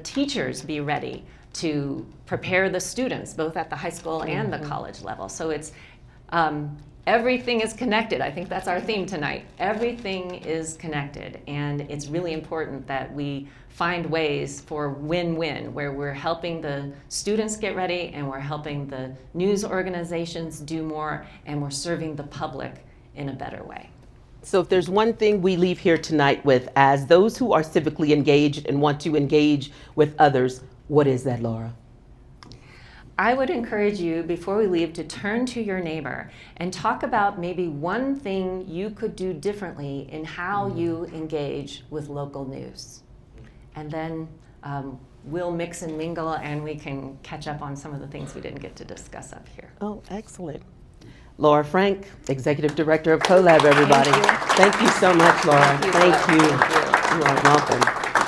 teachers be ready to prepare the students, both at the high school and the college level. So it's everything is connected. I think that's our theme tonight. Everything is connected, and it's really important that we find ways for win-win, where we're helping the students get ready and we're helping the news organizations do more, and we're serving the public in a better way. So if there's one thing we leave here tonight with, as those who are civically engaged and want to engage with others, what is that, Laura? I would encourage you, before we leave, to turn to your neighbor and talk about maybe one thing you could do differently in how you engage with local news. And then we'll mix and mingle, and we can catch up on some of the things we didn't get to discuss up here. Oh, excellent. Laura Frank, Executive Director of COLab, everybody. Thank you. Thank you so much, Laura. Thank you. Thank you. You are welcome.